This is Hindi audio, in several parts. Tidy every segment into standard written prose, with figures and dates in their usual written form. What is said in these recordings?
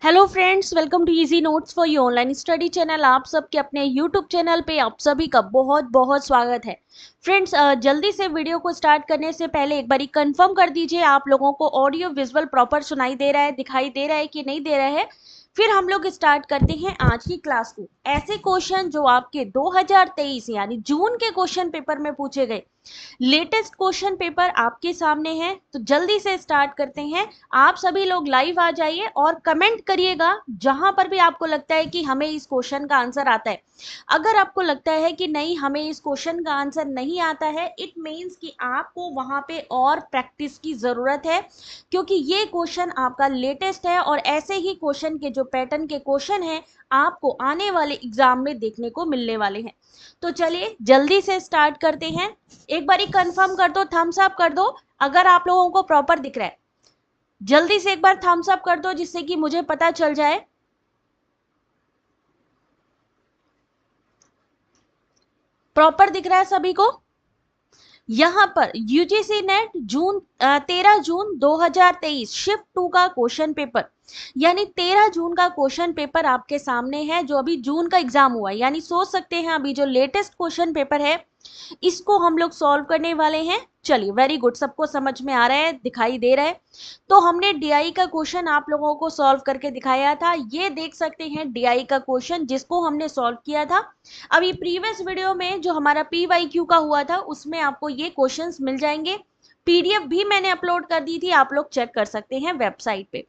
Hello friends, welcome to easy notes for you online study channel. आप सबके अपने यूट्यूब चैनल पे आप सभी का बहुत बहुत स्वागत है। फ्रेंड्स, जल्दी से वीडियो को स्टार्ट करने से पहले एक बारी कंफर्म कर दीजिए आप लोगों को ऑडियो विजुअल प्रॉपर सुनाई दे रहा है, दिखाई दे रहा है कि नहीं दे रहा है। फिर हम लोग स्टार्ट करते हैं आज की क्लास को। ऐसे क्वेश्चन जो आपके 2023 यानी जून के क्वेश्चन पेपर में पूछे गए, लेटेस्ट क्वेश्चन पेपर आपके सामने है, तो जल्दी से स्टार्ट करते हैं। आप सभी लोग लाइव आ जाइए और कमेंट करिएगा जहां पर भी आपको लगता है कि हमें इस क्वेश्चन का आंसर आता है। अगर आपको लगता है कि नहीं, हमें इस क्वेश्चन का आंसर नहीं आता है, इट मीन्स कि आपको वहां पे और प्रैक्टिस की जरूरत है, क्योंकि ये क्वेश्चन आपका लेटेस्ट है और ऐसे ही क्वेश्चन के जो पैटर्न के क्वेश्चन हैं आपको आने वाले एग्जाम में देखने को मिलने वाले हैं। तो चलिए जल्दी से स्टार्ट करते हैं। एक बारी कंफर्म कर दो, थम्स अप कर दो अगर आप लोगों को प्रॉपर दिख रहा है। जल्दी से एक बार थम्स अप कर दो जिससे कि मुझे पता चल जाए। प्रॉपर दिख रहा है सभी को? यहां पर यूजीसी नेट 13 जून 2023 शिफ्ट 2 का क्वेश्चन पेपर, यानी 13 जून का क्वेश्चन पेपर आपके सामने है, जो अभी जून का एग्जाम हुआ है। यानी सोच सकते हैं अभी जो लेटेस्ट क्वेश्चन पेपर है इसको हम लोग सॉल्व करने वाले हैं। चलिए, वेरी गुड, सबको समझ में आ रहा है, दिखाई दे रहा है। तो हमने डीआई का क्वेश्चन आप लोगों को सॉल्व करके दिखाया था। ये देख सकते हैं डीआई का क्वेश्चन जिसको हमने सॉल्व किया था। अभी प्रीवियस वीडियो में जो हमारा पीवाईक्यू का हुआ था उसमें आपको ये क्वेश्चंस मिल जाएंगे। पीडीएफ भी मैंने अपलोड कर दी थी, आप लोग चेक कर सकते हैं वेबसाइट पे।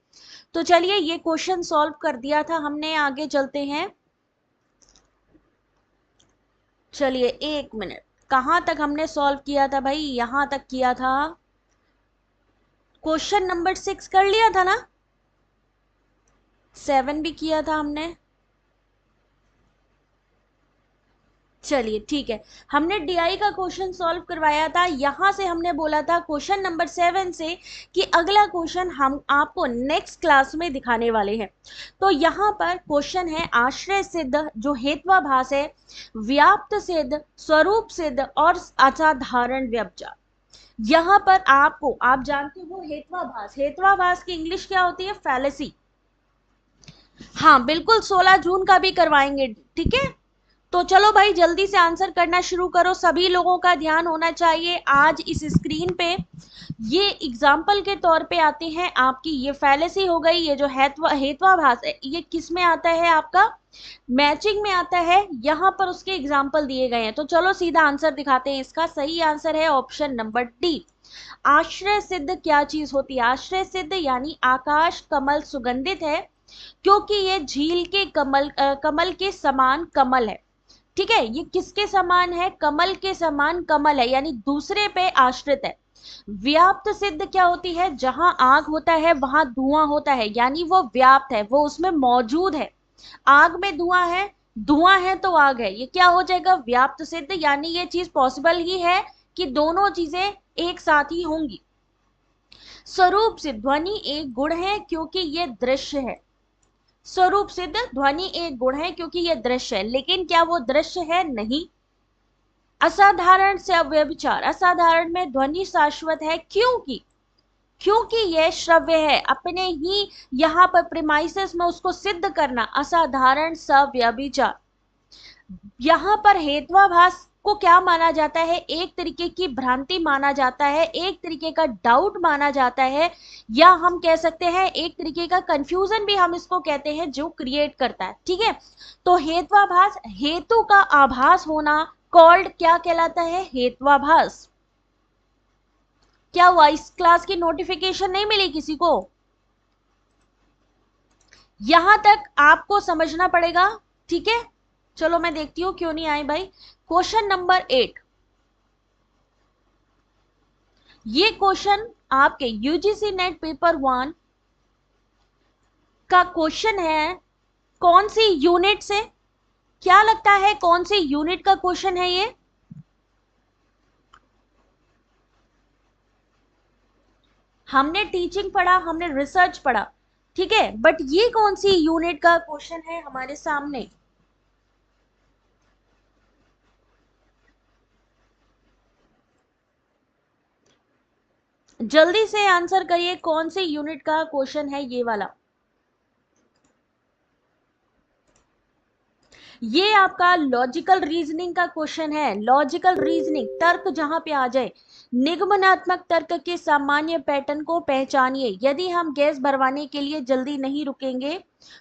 तो चलिए, ये क्वेश्चन सॉल्व कर दिया था हमने, आगे चलते हैं। चलिए एक मिनट, कहां तक हमने सॉल्व किया था भाई? यहां तक किया था। क्वेश्चन नंबर 6 कर लिया था ना? 7 भी किया था हमने। चलिए ठीक है, हमने डीआई का क्वेश्चन सॉल्व करवाया था। यहां से हमने बोला था क्वेश्चन नंबर 7 से कि अगला क्वेश्चन हम आपको नेक्स्ट क्लास में दिखाने वाले हैं। तो यहां पर क्वेश्चन है आश्रय सिद्ध, जो हेत्वाभास है, व्याप्त सिद्ध, स्वरूप सिद्ध और असाधारण व्यवचार। यहां पर आपको, आप जानते हो हेत्वाभास, हेत्वाभास की इंग्लिश क्या होती है? फैलेसी। हाँ बिल्कुल, 16 जून का भी करवाएंगे, ठीक है। तो चलो भाई, जल्दी से आंसर करना शुरू करो। सभी लोगों का ध्यान होना चाहिए आज इस स्क्रीन पे। ये एग्जाम्पल के तौर पे आते हैं आपकी, ये फैलेसी हो गई, ये जो हेत्वाभास है ये किस में आता है? आपका मैचिंग में आता है। यहां पर उसके एग्जाम्पल दिए गए हैं। तो चलो सीधा आंसर दिखाते हैं। इसका सही आंसर है ऑप्शन नंबर डी। आश्रय सिद्ध क्या चीज होती है? आश्रय सिद्ध यानी आकाश कमल सुगंधित है, क्योंकि ये झील के कमल के समान कमल है। ठीक है, ये किसके समान है? कमल के समान कमल है, यानी दूसरे पे आश्रित है। व्याप्त सिद्ध क्या होती है? जहां आग होता है वहां धुआं होता है, यानी वो व्याप्त है, वो उसमें मौजूद है। आग में धुआं है, धुआं है तो आग है, ये क्या हो जाएगा? व्याप्त सिद्ध। यानी ये चीज पॉसिबल ही है कि दोनों चीजें एक साथ ही होंगी। स्वरूप सिद्ध, ध्वनि एक गुण है क्योंकि ये दृश्य है। स्वरूप सिद्ध, ध्वनि एक गुण है क्योंकि यह दृश्य है, लेकिन क्या वो दृश्य है? नहीं। असाधारण से व्यभिचार, असाधारण में ध्वनि शाश्वत है, क्योंकि यह श्रव्य है। अपने ही यहां पर प्रीमाइसेस में उसको सिद्ध करना, असाधारण सव्यभिचार। यहां पर हेत्वाभास को क्या माना जाता है? एक तरीके की भ्रांति माना जाता है, एक तरीके का डाउट माना जाता है, या हम कह सकते हैं एक तरीके का कंफ्यूजन भी हम इसको कहते हैं, जो क्रिएट करता है। ठीक है, तो हेत्वाभास, हेतु का आभास होना कॉल्ड क्या कहलाता है? हेत्वाभास। क्या हुआ, इस क्लास की नोटिफिकेशन नहीं मिली किसी को? यहां तक आपको समझना पड़ेगा, ठीक है। चलो मैं देखती हूं क्यों नहीं आई भाई। क्वेश्चन नंबर 8, ये क्वेश्चन आपके यूजीसी नेट पेपर 1 का क्वेश्चन है। कौन सी यूनिट से? क्या लगता है कौन सी यूनिट का क्वेश्चन है ये? हमने टीचिंग पढ़ा, हमने रिसर्च पढ़ा, ठीक है, बट ये कौन सी यूनिट का क्वेश्चन है हमारे सामने? जल्दी से आंसर करिए, कौन सी यूनिट का क्वेश्चन है ये वाला? ये आपका लॉजिकल रीजनिंग का क्वेश्चन है। लॉजिकल रीजनिंग, तर्क जहां पे आ जाए। निगमनात्मक तर्क के सामान्य पैटर्न को पहचानिए। यदि हम गैस भरवाने के लिए जल्दी नहीं रुकेंगे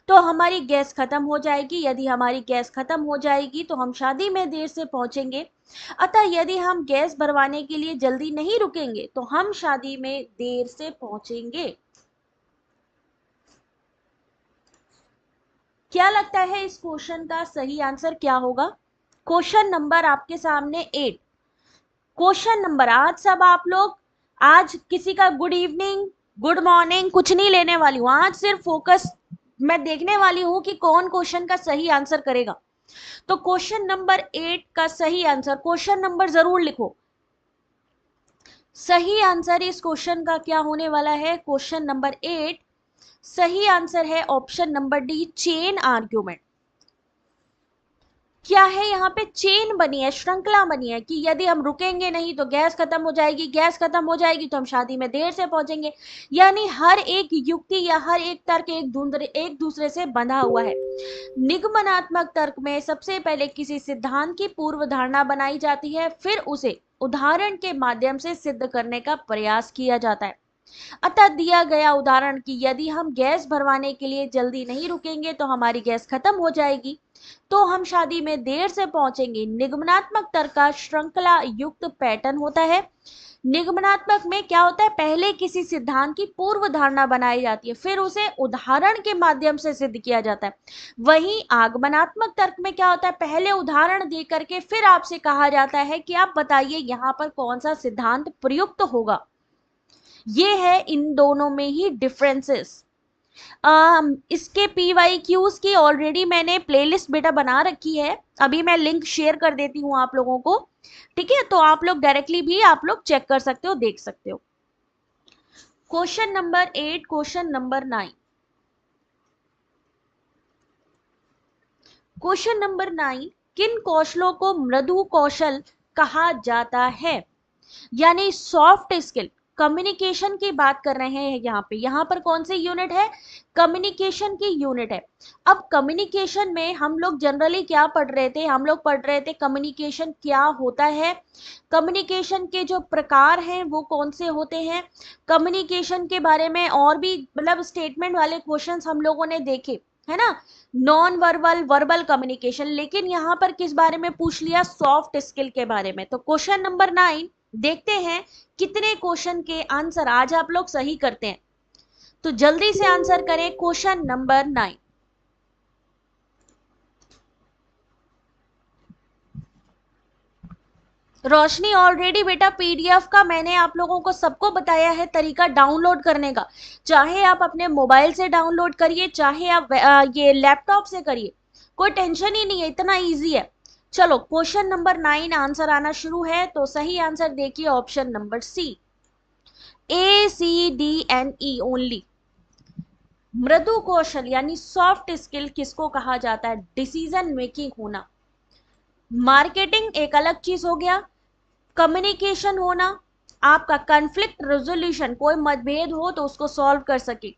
तो हमारी गैस खत्म हो जाएगी। यदि हमारी गैस खत्म हो जाएगी तो हम शादी में देर से पहुंचेंगे। अतः यदि हम गैस भरवाने के लिए जल्दी नहीं रुकेंगे तो हम शादी में देर से पहुंचेंगे। क्या लगता है इस क्वेश्चन का सही आंसर क्या होगा? क्वेश्चन नंबर आपके सामने 8। क्वेश्चन नंबर, आज सब आप लोग, आज किसी का गुड इवनिंग गुड मॉर्निंग कुछ नहीं लेने वाली हूं। आज सिर्फ फोकस मैं देखने वाली हूं कि कौन क्वेश्चन का सही आंसर करेगा। तो क्वेश्चन नंबर 8 का सही आंसर, क्वेश्चन नंबर जरूर लिखो। सही आंसर इस क्वेश्चन का क्या होने वाला है? क्वेश्चन नंबर 8 सही आंसर है option number D, chain argument. क्या है यहाँ पे? चेन बनी है, श्रृंखला बनी है कि यदि हम रुकेंगे नहीं तो गैस खत्म हो जाएगी, गैस खत्म हो जाएगी तो हम शादी में देर से पहुंचेंगे। यानी हर एक युक्ति या हर एक तर्क एक दूसरे से बंधा हुआ है। निगमनात्मक तर्क में सबसे पहले किसी सिद्धांत की पूर्व धारणा बनाई जाती है, फिर उसे उदाहरण के माध्यम से सिद्ध करने का प्रयास किया जाता है। अतः दिया गया उदाहरण कि यदि हम गैस भरवाने के लिए जल्दी नहीं रुकेंगे तो हमारी गैस खत्म हो जाएगी, तो हम शादी में देर से पहुंचेंगे। निगमनात्मक तर्क का श्रृंखला युक्त पैटर्न होता है। निगमनात्मक में क्या होता है? पहले किसी सिद्धांत की पूर्व धारणा बनाई जाती है, फिर उसे उदाहरण के माध्यम से सिद्ध किया जाता है। वहीं आगमनात्मक तर्क में क्या होता है? पहले उदाहरण दे करके फिर आपसे कहा जाता है कि आप बताइए यहाँ पर कौन सा सिद्धांत प्रयुक्त होगा। ये है इन दोनों में ही डिफरेंसेस। इसके PYQs की ऑलरेडी मैंने प्लेलिस्ट बेटा बना रखी है, अभी मैं लिंक शेयर कर देती हूँ आप लोगों को, ठीक है? तो आप लोग डायरेक्टली भी आप लोग चेक कर सकते हो, देख सकते हो। Question number 8, question number 9। Question number 9, किन कौशलों को मृदु कौशल कहा जाता है? यानी सॉफ्ट स्किल, कम्युनिकेशन की बात कर रहे हैं यहाँ पर कौन सी यूनिट है? कम्युनिकेशन की यूनिट है। अब कम्युनिकेशन में हम लोग जनरली क्या पढ़ रहे थे? हम लोग पढ़ रहे थे कम्युनिकेशन क्या होता है, कम्युनिकेशन के जो प्रकार हैं वो कौन से होते हैं, कम्युनिकेशन के बारे में और भी मतलब स्टेटमेंट वाले क्वेश्चंस हम लोगों ने देखे, है ना? Non verbal, verbal communication. लेकिन यहाँ पर किस बारे में पूछ लिया? सॉफ्ट स्किल के बारे में। तो क्वेश्चन नंबर 9 देखते हैं कितने क्वेश्चन के आंसर आज आप लोग सही करते हैं। तो जल्दी से आंसर करें क्वेश्चन नंबर 9। रोशनी, ऑलरेडी बेटा PDF का मैंने आप लोगों को सबको बताया है तरीका डाउनलोड करने का। चाहे आप अपने मोबाइल से डाउनलोड करिए, चाहे आप ये लैपटॉप से करिए, कोई टेंशन ही नहीं है, इतना इजी है। चलो क्वेश्चन नंबर 9 आंसर आना शुरू है। तो सही आंसर देखिए option number C, ACDNE only. मृदु कौशल यानी सॉफ्ट स्किल किसको कहा जाता है? डिसीजन मेकिंग होना। मार्केटिंग एक अलग चीज हो गया, कम्युनिकेशन होना, आपका कॉन्फ्लिक्ट रेजोल्यूशन, कोई मतभेद हो तो उसको सॉल्व कर सके,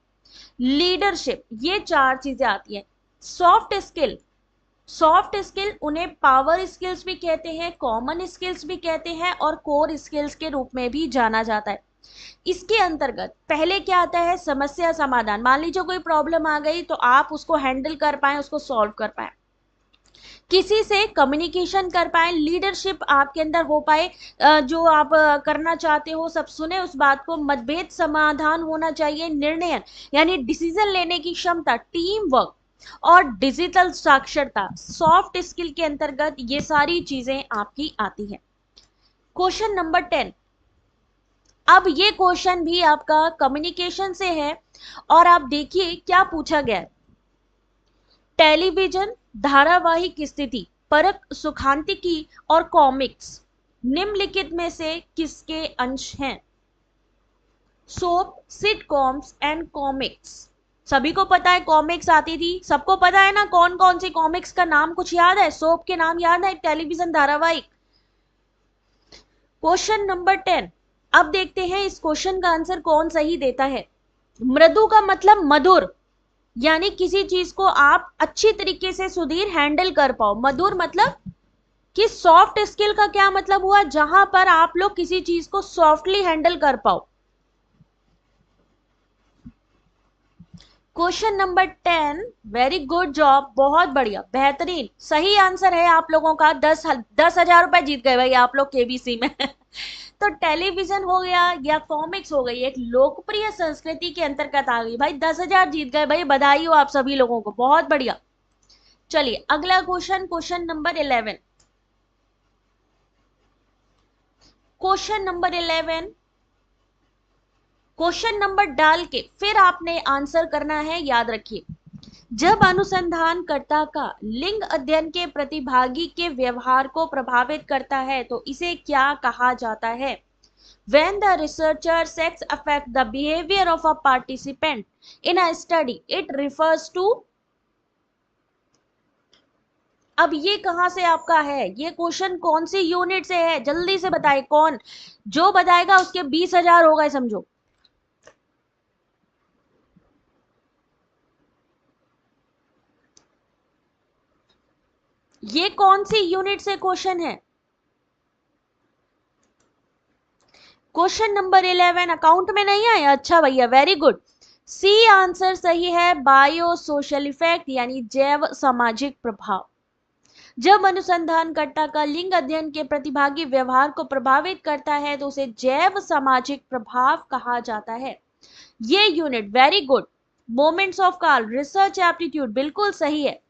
लीडरशिप, ये 4 चीजें आती हैं। सॉफ्ट स्किल, सॉफ्ट स्किल उन्हें पावर स्किल्स भी कहते हैं, कॉमन स्किल्स भी कहते हैं और कोर स्किल्स के रूप में भी जाना जाता है। इसके अंतर्गत पहले क्या आता है? समस्या समाधान। मान लीजिए कोई प्रॉब्लम आ गई तो आप उसको हैंडल कर पाए, उसको सॉल्व कर पाए, किसी से कम्युनिकेशन कर पाए, लीडरशिप आपके अंदर हो पाए, जो आप करना चाहते हो सब सुने उस बात को, मतभेद समाधान होना चाहिए, निर्णय यानी डिसीजन लेने की क्षमता, टीम वर्क और डिजिटल साक्षरता। सॉफ्ट स्किल के अंतर्गत ये सारी चीजें आपकी आती हैं। Question number 10। अब ये क्वेश्चन भी आपका कम्युनिकेशन से है और आप देखिए क्या पूछा गया है। टेलीविजन, धारावाहिक स्थिति, परक, सुखांतिकी और कॉमिक्स निम्नलिखित में से किसके अंश हैं? Soap, sitcoms and comics. सभी को पता है कॉमिक्स आती थी, सबको पता है ना कौन कौन सी कॉमिक्स का नाम कुछ याद है? सोप के नाम याद है, टेलीविजन धारावाहिक। Question number 10। अब देखते हैं इस क्वेश्चन का आंसर कौन सही देता है। मृदु का मतलब मधुर, यानी किसी चीज को आप अच्छी तरीके से सुधीर हैंडल कर पाओ। मधुर मतलब कि सॉफ्ट स्किल का क्या मतलब हुआ, जहां पर आप लोग किसी चीज को सॉफ्टली हैंडल कर पाओ। Question number 10, very good job, बहुत बढ़िया, बेहतरीन, सही आंसर है आप लोगों का। 10,000 रुपए जीत गए भाई आप लोग केबीसी में। तो टेलीविजन हो गया या कॉमिक्स हो गई, एक लोकप्रिय संस्कृति के अंतर्गत आ गई भाई। 10,000 जीत गए भाई, बधाई हो आप सभी लोगों को, बहुत बढ़िया। चलिए अगला question, question number 11। Question number 11, question number डाल के फिर आपने आंसर करना है, याद रखिए। जब अनुसंधानकर्ता का लिंग अध्ययन के प्रतिभागी के व्यवहार को प्रभावित करता है तो इसे क्या कहा जाता है? When the researcher sex affect the behavior of a participant in a study, it refers to। अब ये कहां से आपका है, ये क्वेश्चन कौन सी यूनिट से है, जल्दी से बताए कौन, जो बताएगा उसके 20,000 हो गए समझो। ये कौन सी यूनिट से क्वेश्चन है? क्वेश्चन नंबर 11 अकाउंट में नहीं आया, अच्छा भैया, वेरी गुड। सी आंसर सही है, बायो सोशल इफेक्ट यानी जैव सामाजिक प्रभाव। जब अनुसंधानकर्ता का लिंग अध्ययन के प्रतिभागी व्यवहार को प्रभावित करता है तो उसे जैव सामाजिक प्रभाव कहा जाता है। ये unit very good. Moments of call, research aptitude, बिल्कुल सही है।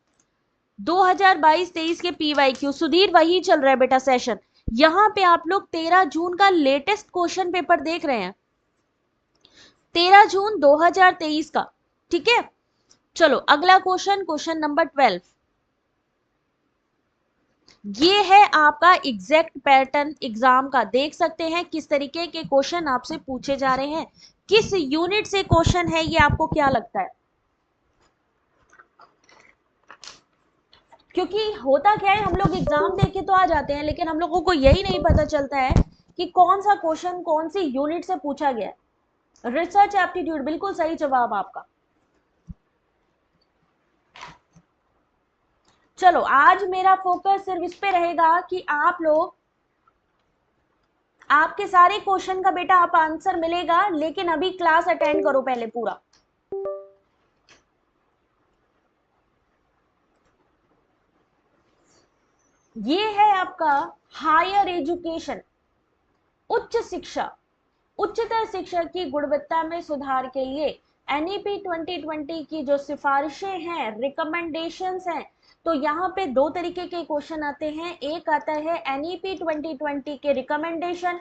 2022-23 के पीवाईक्यू सुधीर वही चल रहा है बेटा सेशन। यहां पे आप लोग 13 जून का लेटेस्ट क्वेश्चन पेपर देख रहे हैं, 13 जून 2023 का, ठीक है। चलो अगला क्वेश्चन, क्वेश्चन नंबर 12। ये है आपका एग्जैक्ट पैटर्न एग्जाम का, देख सकते हैं किस तरीके के क्वेश्चन आपसे पूछे जा रहे हैं, किस यूनिट से क्वेश्चन है, ये आपको क्या लगता है? क्योंकि होता क्या है, हम लोग एग्जाम देके तो आ जाते हैं लेकिन हम लोगों को यही नहीं पता चलता है कि कौन सा क्वेश्चन कौन सी यूनिट से पूछा गया है। रिसर्च एप्टीट्यूड, बिल्कुल सही जवाब आपका। चलो आज मेरा फोकस सिर्फ इस पे रहेगा कि आप लोग, आपके सारे क्वेश्चन का बेटा आप आंसर मिलेगा, लेकिन अभी क्लास अटेंड करो पहले पूरा। ये है आपका हायर एजुकेशन, उच्च शिक्षा, उच्चतर शिक्षा की गुणवत्ता में सुधार के लिए एनईपी 2020 की जो सिफारिशें हैं, रिकमेंडेशंस हैं, तो यहाँ पे दो तरीके के क्वेश्चन आते हैं। एक आता है एनईपी 2020 के रिकमेंडेशन,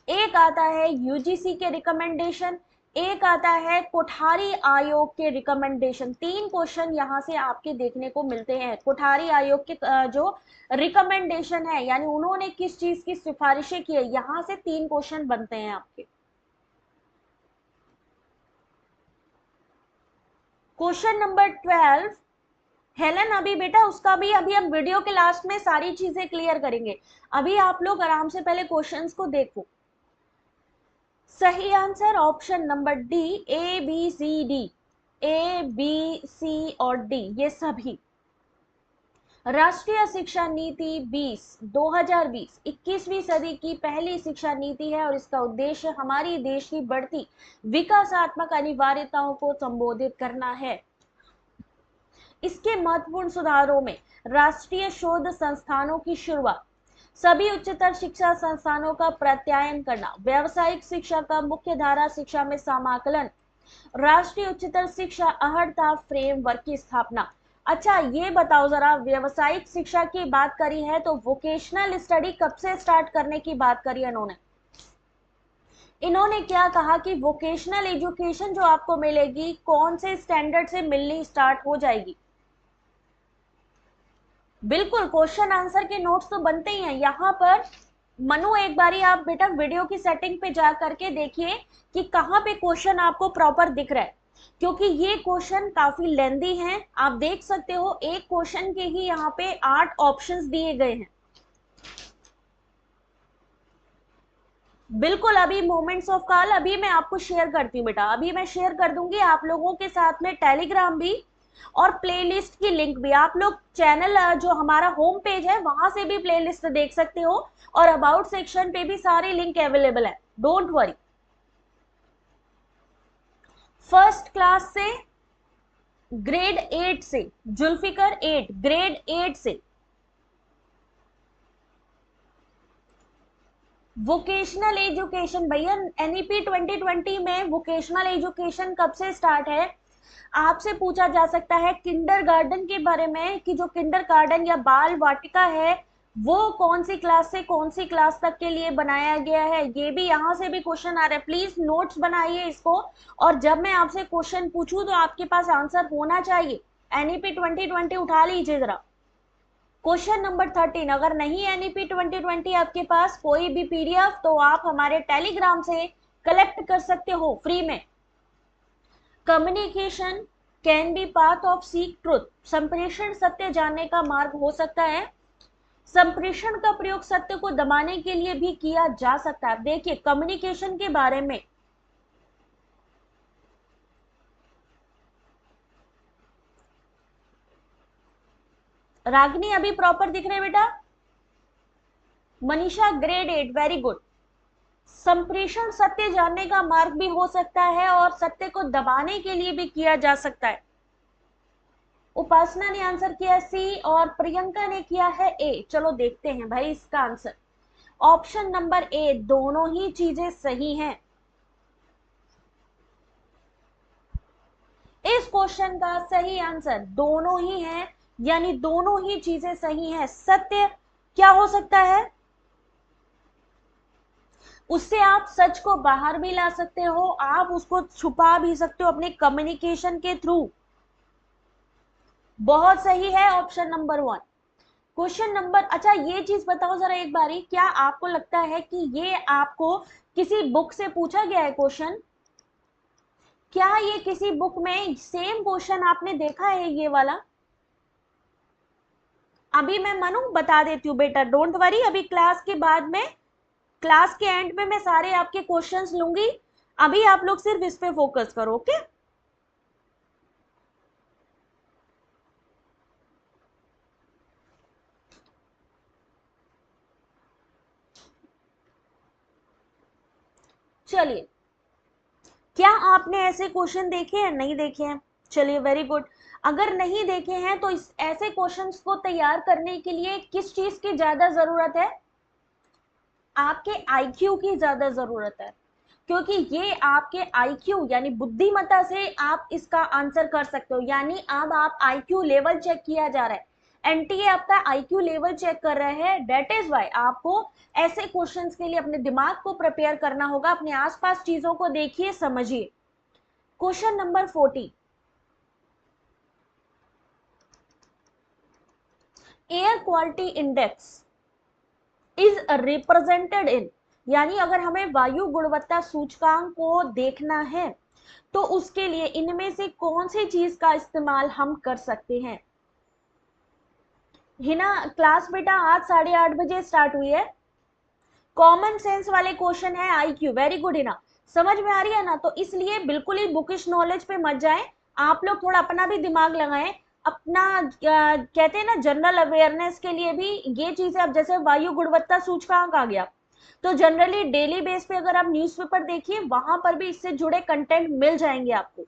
एक आता है यूजीसी के रिकमेंडेशन, एक आता है कोठारी आयोग के रिकमेंडेशन। तीन क्वेश्चन यहाँ से आपके देखने को मिलते हैं। कोठारी आयोग के जो रिकमेंडेशन है यानी उन्होंने किस चीज की सिफारिशें की है, यहाँ से तीन क्वेश्चन बनते हैं आपके। क्वेश्चन नंबर 12, हेलन, अभी बेटा उसका भी अभी हम वीडियो के लास्ट में सारी चीजें क्लियर करेंगे, अभी आप लोग आराम से पहले क्वेश्चंस को देखो। सही answer option number D, A B C D, A B C और डी, ये सभी। राष्ट्रीय शिक्षा नीति 2020 21वीं सदी की पहली शिक्षा नीति है और इसका उद्देश्य हमारी देश की बढ़ती विकासात्मक अनिवार्यताओं को संबोधित करना है। इसके महत्वपूर्ण सुधारों में राष्ट्रीय शोध संस्थानों की शुरुआत, सभी उच्चतर शिक्षा संस्थानों का प्रत्यायन करना, व्यावसायिक शिक्षा का मुख्य धारा शिक्षा में समाकलन, राष्ट्रीय उच्चतर शिक्षा अहर्ता फ्रेमवर्क की स्थापना। अच्छा ये बताओ जरा, व्यावसायिक शिक्षा की बात करी है तो वोकेशनल स्टडी कब से स्टार्ट करने की बात करी है इन्होंने क्या कहा कि वोकेशनल एजुकेशन जो आपको मिलेगी कौन से स्टैंडर्ड से मिलनी स्टार्ट हो जाएगी? बिल्कुल, क्वेश्चन आंसर के नोट्स तो बनते ही हैं यहाँ पर। मनु एक बारी आप बेटा वीडियो की सेटिंग पे जा करके देखिए कि कहाँ पे क्वेश्चन आपको प्रॉपर दिख रहा है, क्योंकि ये क्वेश्चन काफी लेंदी हैं। आप देख सकते हो एक क्वेश्चन के ही यहाँ पे 8 ऑप्शंस दिए गए हैं। बिल्कुल, अभी मोमेंट्स ऑफ कॉल अभी मैं आपको शेयर करती हूँ बेटा, अभी मैं शेयर कर दूंगी आप लोगों के साथ में टेलीग्राम भी और प्लेलिस्ट की लिंक भी। आप लोग चैनल जो हमारा होम पेज है वहां से भी प्लेलिस्ट देख सकते हो और अबाउट सेक्शन पे भी सारी लिंक अवेलेबल है, डोंट वरी। फर्स्ट क्लास से ग्रेड 8 से, जुल्फिकर 8 ग्रेड 8 से वोकेशनल एजुकेशन, भैया एनईपी 2020 में वोकेशनल एजुकेशन कब से स्टार्ट है? आपसे पूछा जा सकता है किंडर गार्डन के बारे में कि जो किंडर गार्डन या बाल वाटिका है वो कौन सी क्लास से कौन सी क्लास तक के लिए बनाया गया है, ये भी यहां से भी क्वेश्चन आ रहा है। प्लीज नोट्स बनाइए इसको, और जब मैं आपसे क्वेश्चन पूछूं तो आपके पास आंसर होना चाहिए। एनईपी 2020 उठा लीजिए जरा। क्वेश्चन नंबर 13, अगर नहीं एनईपी 2020 आपके पास कोई भी पीडीएफ तो आप हमारे टेलीग्राम से कलेक्ट कर सकते हो फ्री में। Communication can be path of seek truth, संप्रेषण सत्य जानने का मार्ग हो सकता है। संप्रेषण का प्रयोग सत्य को दबाने के लिए भी किया जा सकता है। देखिए कम्युनिकेशन के बारे में रागनी अभी प्रॉपर दिख रहे बेटा? Manisha grade 8 very good. संप्रेषण सत्य जानने का मार्ग भी हो सकता है और सत्य को दबाने के लिए भी किया जा सकता है। उपासना ने आंसर किया सी और प्रियंका ने किया है ए। चलो देखते हैं भाई इसका आंसर। ऑप्शन नंबर ए, दोनों ही चीजें सही हैं। इस क्वेश्चन का सही आंसर दोनों ही है, यानी दोनों ही चीजें सही हैं। सत्य क्या हो सकता है? उससे आप सच को बाहर भी ला सकते हो, आप उसको छुपा भी सकते हो अपने कम्युनिकेशन के थ्रू। बहुत सही है ऑप्शन नंबर 1। क्वेश्चन नंबर, अच्छा ये चीज बताओ जरा एक बारी, क्या आपको लगता है कि ये आपको किसी बुक से पूछा गया है क्वेश्चन? क्या ये किसी बुक में सेम क्वेश्चन आपने देखा है ये वाला? अभी मैं मनु बता देती हूँ बेटा, डोंट वरी, अभी क्लास के बाद में, क्लास के एंड में मैं सारे आपके क्वेश्चंस लूंगी। अभी आप लोग सिर्फ इस पे फोकस करो, ओके? चलिए, क्या आपने ऐसे क्वेश्चन देखे हैं? नहीं देखे हैं? चलिए वेरी गुड। अगर नहीं देखे हैं तो इस ऐसे क्वेश्चंस को तैयार करने के लिए किस चीज की ज्यादा जरूरत है? आपके आईक्यू की ज्यादा जरूरत है, क्योंकि ये आपके आईक्यू यानी बुद्धिमत्ता से आप इसका आंसर कर सकते हो। यानी अब आप आईक्यू लेवल चेक किया जा रहा है, एनटीए आपका आईक्यू लेवल चेक कर रहे हैं। दैट इज वाई आपको ऐसे क्वेश्चंस के लिए अपने दिमाग को प्रिपेयर करना होगा। अपने आसपास चीजों को देखिए, समझिए। Question number 14, air quality index is represented in, यानी अगर हमें वायु गुणवत्ता सूचकांक को देखना है तो उसके लिए इनमें से कौन सी चीज का इस्तेमाल हम कर सकते हैं? हिना क्लास बेटा आज 8:30 बजे स्टार्ट हुई है। कॉमन सेंस वाले क्वेश्चन है, आईक्यू। वेरी गुड हिना, समझ में आ रही है ना? तो इसलिए बिल्कुल ही बुकिश नॉलेज पे मत जाएं, आप लोग थोड़ा अपना भी दिमाग लगाएं। अपना कहते हैं ना जनरल अवेयरनेस के लिए भी ये चीजें। अब जैसे वायु गुणवत्ता सूचकांक आ गया, तो जनरली डेली बेस पे अगर आप न्यूज़पेपर देखिए वहां पर भी इससे जुड़े कंटेंट मिल जाएंगे आपको।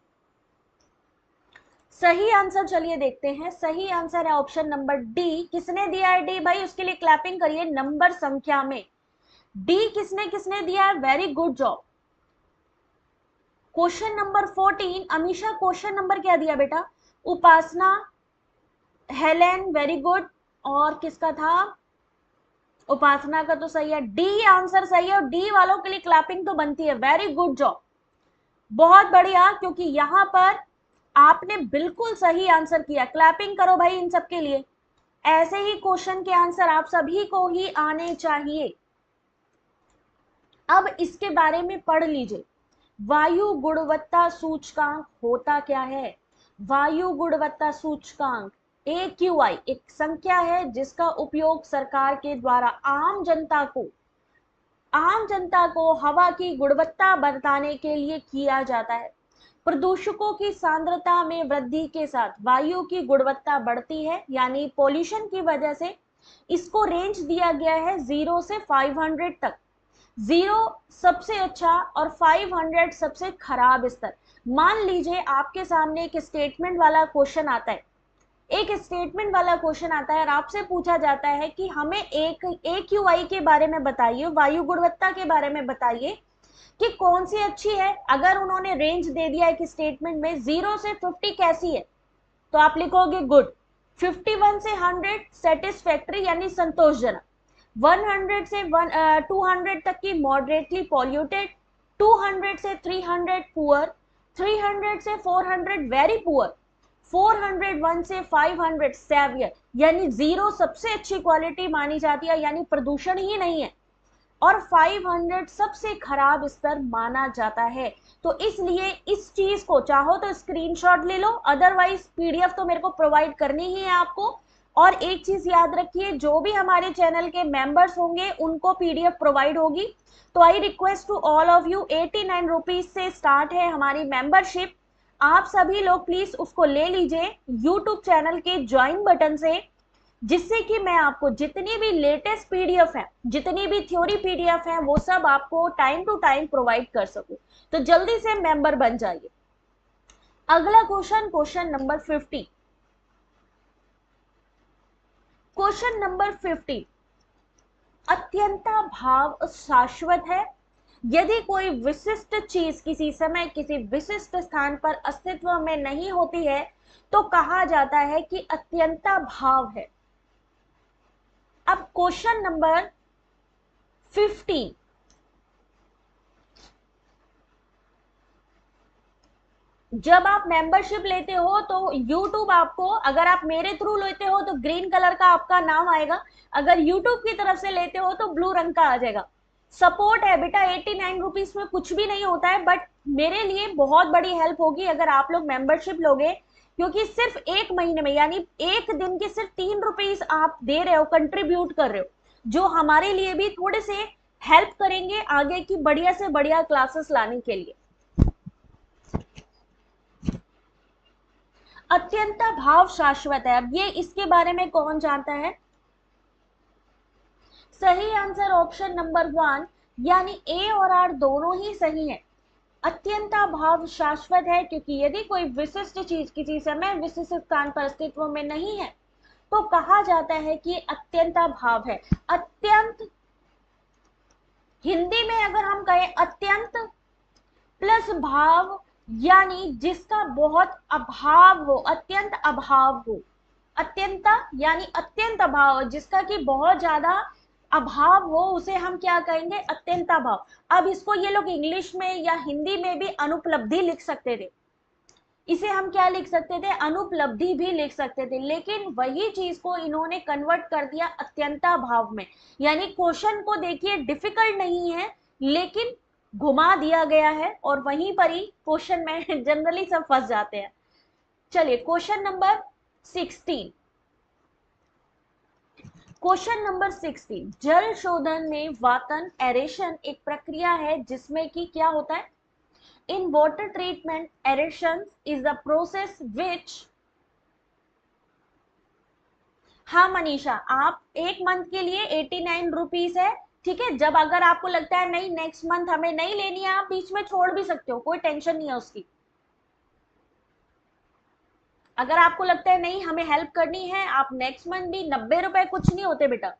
सही आंसर चलिए देखते हैं। सही आंसर है ऑप्शन नंबर डी। किसने दिया है डी भाई? उसके लिए क्लैपिंग करिए नंबर संख्या में। डी किसने किसने दिया है? Very good job. Question number 14, Amisha question number क्या दिया बेटा? Upasana, Helen very good. और किसका था? उपासना का तो सही है, डी आंसर सही है। और डी वालों के लिए क्लैपिंग तो बनती है, वेरी गुड जॉब, बहुत बढ़िया। क्योंकि यहां पर आपने बिल्कुल सही आंसर किया। क्लैपिंग करो भाई इन सब के लिए। ऐसे ही क्वेश्चन के आंसर आप सभी को ही आने चाहिए। अब इसके बारे में पढ़ लीजिए। वायु गुणवत्ता सूचकांक होता क्या है? वायु गुणवत्ता सूचकांक AQI एक संख्या है जिसका उपयोग सरकार के द्वारा आम जनता को आम जनता को हवा की गुणवत्ता बताने के लिए किया जाता है। प्रदूषकों की सांद्रता में वृद्धि के साथ वायु की गुणवत्ता बढ़ती है, यानी पॉल्यूशन की वजह से। इसको रेंज दिया गया है 0 से 500 तक। 0 सबसे अच्छा और 500 सबसे खराब स्तर। मान लीजिए आपके सामने एक स्टेटमेंट वाला क्वेश्चन आता है, एक स्टेटमेंट वाला क्वेश्चन आता है और आपसे पूछा जाता है कि हमें एक AQI के बारे में बताइए, वायु गुणवत्ता के बारे में बताइए कि कौन सी अच्छी है। अगर उन्होंने रेंज दे दिया एक स्टेटमेंट में 0 से 50 कैसी है, तो आप लिखोगे गुड। 51 से 100 सेटिस्फैक्ट्री यानी संतोषजनक। 100 से 200 तक की मॉडरेटली पॉल्यूटेड। 200 से 300 पुअर। 300 से 400 वेरी पुअर। 401 से 500 सेवियर, यानी 0 सबसे अच्छी क्वालिटी मानी जाती है, यानी प्रदूषण ही नहीं है, और 500 सबसे खराब स्तर माना जाता है। तो इसलिए इस चीज को चाहो तो स्क्रीनशॉट ले लो, अदरवाइज PDF तो मेरे को प्रोवाइड करनी ही है आपको। और एक चीज याद रखिए, जो भी हमारे चैनल के मेंबर्स होंगे उनको PDF प्रोवाइड होगी। तो I request to all of you, 89 rupees से स्टार्ट है हमारी मेंबरशिप। आप सभी लोग प्लीज उसको ले लीजिए यूट्यूब चैनल के ज्वाइन बटन से, जिससे कि मैं आपको जितनी भी लेटेस्ट PDF है, जितनी भी थ्योरी PDF है, वो सब आपको टाइम टू टाइम प्रोवाइड कर सकूं। तो जल्दी से मेंबर बन जाइए। अगला question, question number 50। Question number 50, अत्यंता भाव शाश्वत है। यदि कोई विशिष्ट चीज किसी समय किसी विशिष्ट स्थान पर अस्तित्व में नहीं होती है, तो कहा जाता है कि अत्यंता भाव है। अब क्वेश्चन नंबर 50, जब आप मेंबरशिप लेते हो तो YouTube आपको, अगर आप मेरे थ्रू लेते हो तो ग्रीन कलर का आपका नाम आएगा, अगर YouTube की तरफ से लेते हो तो ब्लू रंग का आ जाएगा। सपोर्ट है बेटा, 89 रुपीज में कुछ भी नहीं होता है, बट मेरे लिए बहुत बड़ी हेल्प होगी अगर आप लोग मेंबरशिप लोगे, क्योंकि सिर्फ एक महीने में यानी एक दिन के सिर्फ 3 रुपीज आप दे रहे हो, कंट्रीब्यूट कर रहे हो, जो हमारे लिए भी थोड़े से हेल्प करेंगे आगे की बढ़िया से बढ़िया क्लासेस लाने के लिए। अत्यंत भाव शाश्वत है। अब ये इसके बारे में कौन जानता है? सही आंसर ऑप्शन नंबर 1, यानी A और R दोनों ही सही है। अत्यंत भाव शाश्वत है क्योंकि यदि कोई विशिष्ट चीज किसी समय विशिष्ट स्थान पर अस्तित्व में नहीं है, तो कहा जाता है कि अत्यंत भाव है। अत्यंत, हिंदी में अगर हम कहें अत्यंत प्लस भाव, यानी जिसका बहुत अभाव हो, अत्यंत अभाव हो। अत्यंत यानी अत्यंत अभाव, जिसका कि बहुत ज्यादा अभाव हो, उसे हम क्या कहेंगे? अत्यंत अभाव। अब इसको ये लोग इंग्लिश में या हिंदी में भी अनुपलब्धि लिख सकते थे, इसे हम क्या लिख सकते थे? अनुपलब्धि भी लिख सकते थे, लेकिन वही चीज को इन्होंने कन्वर्ट कर दिया अत्यंता भाव में। यानी क्वेश्चन को देखिए डिफिकल्ट नहीं है, लेकिन घुमा दिया गया है और वहीं पर ही क्वेश्चन में जनरली सब फंस जाते हैं। चलिए क्वेश्चन नंबर 16। क्वेश्चन नंबर 16, जल शोधन में वातन एरेशन एक प्रक्रिया है जिसमें कि क्या होता है? In water treatment, aeration is the process which, हाँ मनीषा, आप एक मंथ के लिए 89 रुपीज है, ठीक है। जब अगर आपको लगता है नहीं नेक्स्ट मंथ हमें नहीं लेनी है, आप बीच में छोड़ भी सकते हो, कोई टेंशन नहीं है उसकी। अगर आपको लगता है नहीं हमें हेल्प करनी है, आप नेक्स्ट मंथ भी, 90 रुपए कुछ नहीं होते बेटा।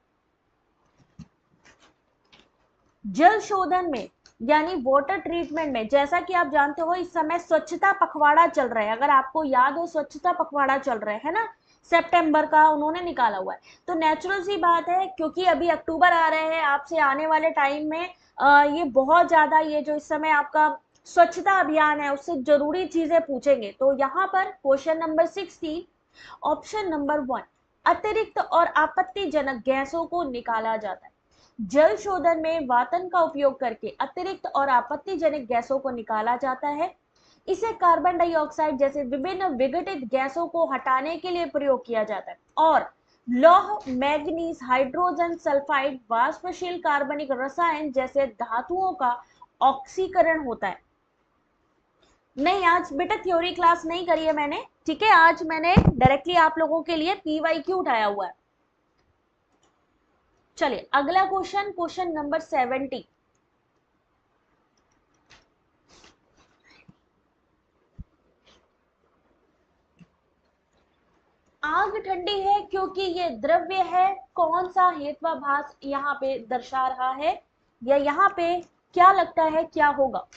जल शोधन में यानी वाटर ट्रीटमेंट में, जैसा कि आप जानते हो इस समय स्वच्छता पखवाड़ा चल रहा है, अगर आपको याद हो स्वच्छता पखवाड़ा चल रहा है ना, सितंबर का उन्होंने निकाला हुआ है। तो नेचुरल सी बात है, क्योंकि अभी अक्टूबर आ रहे हैं, आपसे आने वाले टाइम में ये बहुत ज्यादा, ये जो इस समय आपका स्वच्छता अभियान है उससे जरूरी चीजें पूछेंगे। तो यहाँ पर क्वेश्चन नंबर 16 ऑप्शन नंबर 1, अतिरिक्त और आपत्तिजनक गैसों को निकाला जाता है। जल शोधन में वातन का उपयोग करके अतिरिक्त और आपत्तिजनक गैसों को निकाला जाता है। इसे कार्बन डाइऑक्साइड जैसे विभिन्न विघटित गैसों को हटाने के लिए प्रयोग किया जाता है। और लौह, मैग्नीज, हाइड्रोजन सल्फाइड वाष्पशील कार्बनिक रसायन जैसे धातुओं का ऑक्सीकरण होता है। नहीं, आज बेटा थ्योरी क्लास नहीं करी है मैंने, ठीक है, आज मैंने डायरेक्टली आप लोगों के लिए PYQ उठाया हुआ है। चलिए अगला क्वेश्चन, क्वेश्चन नंबर 70। आग ठंडी है क्योंकि ये द्रव्य है, कौन सा हेत्वाभास यहाँ पे दर्शा रहा है, या यहाँ पे क्या लगता है क्या होगा?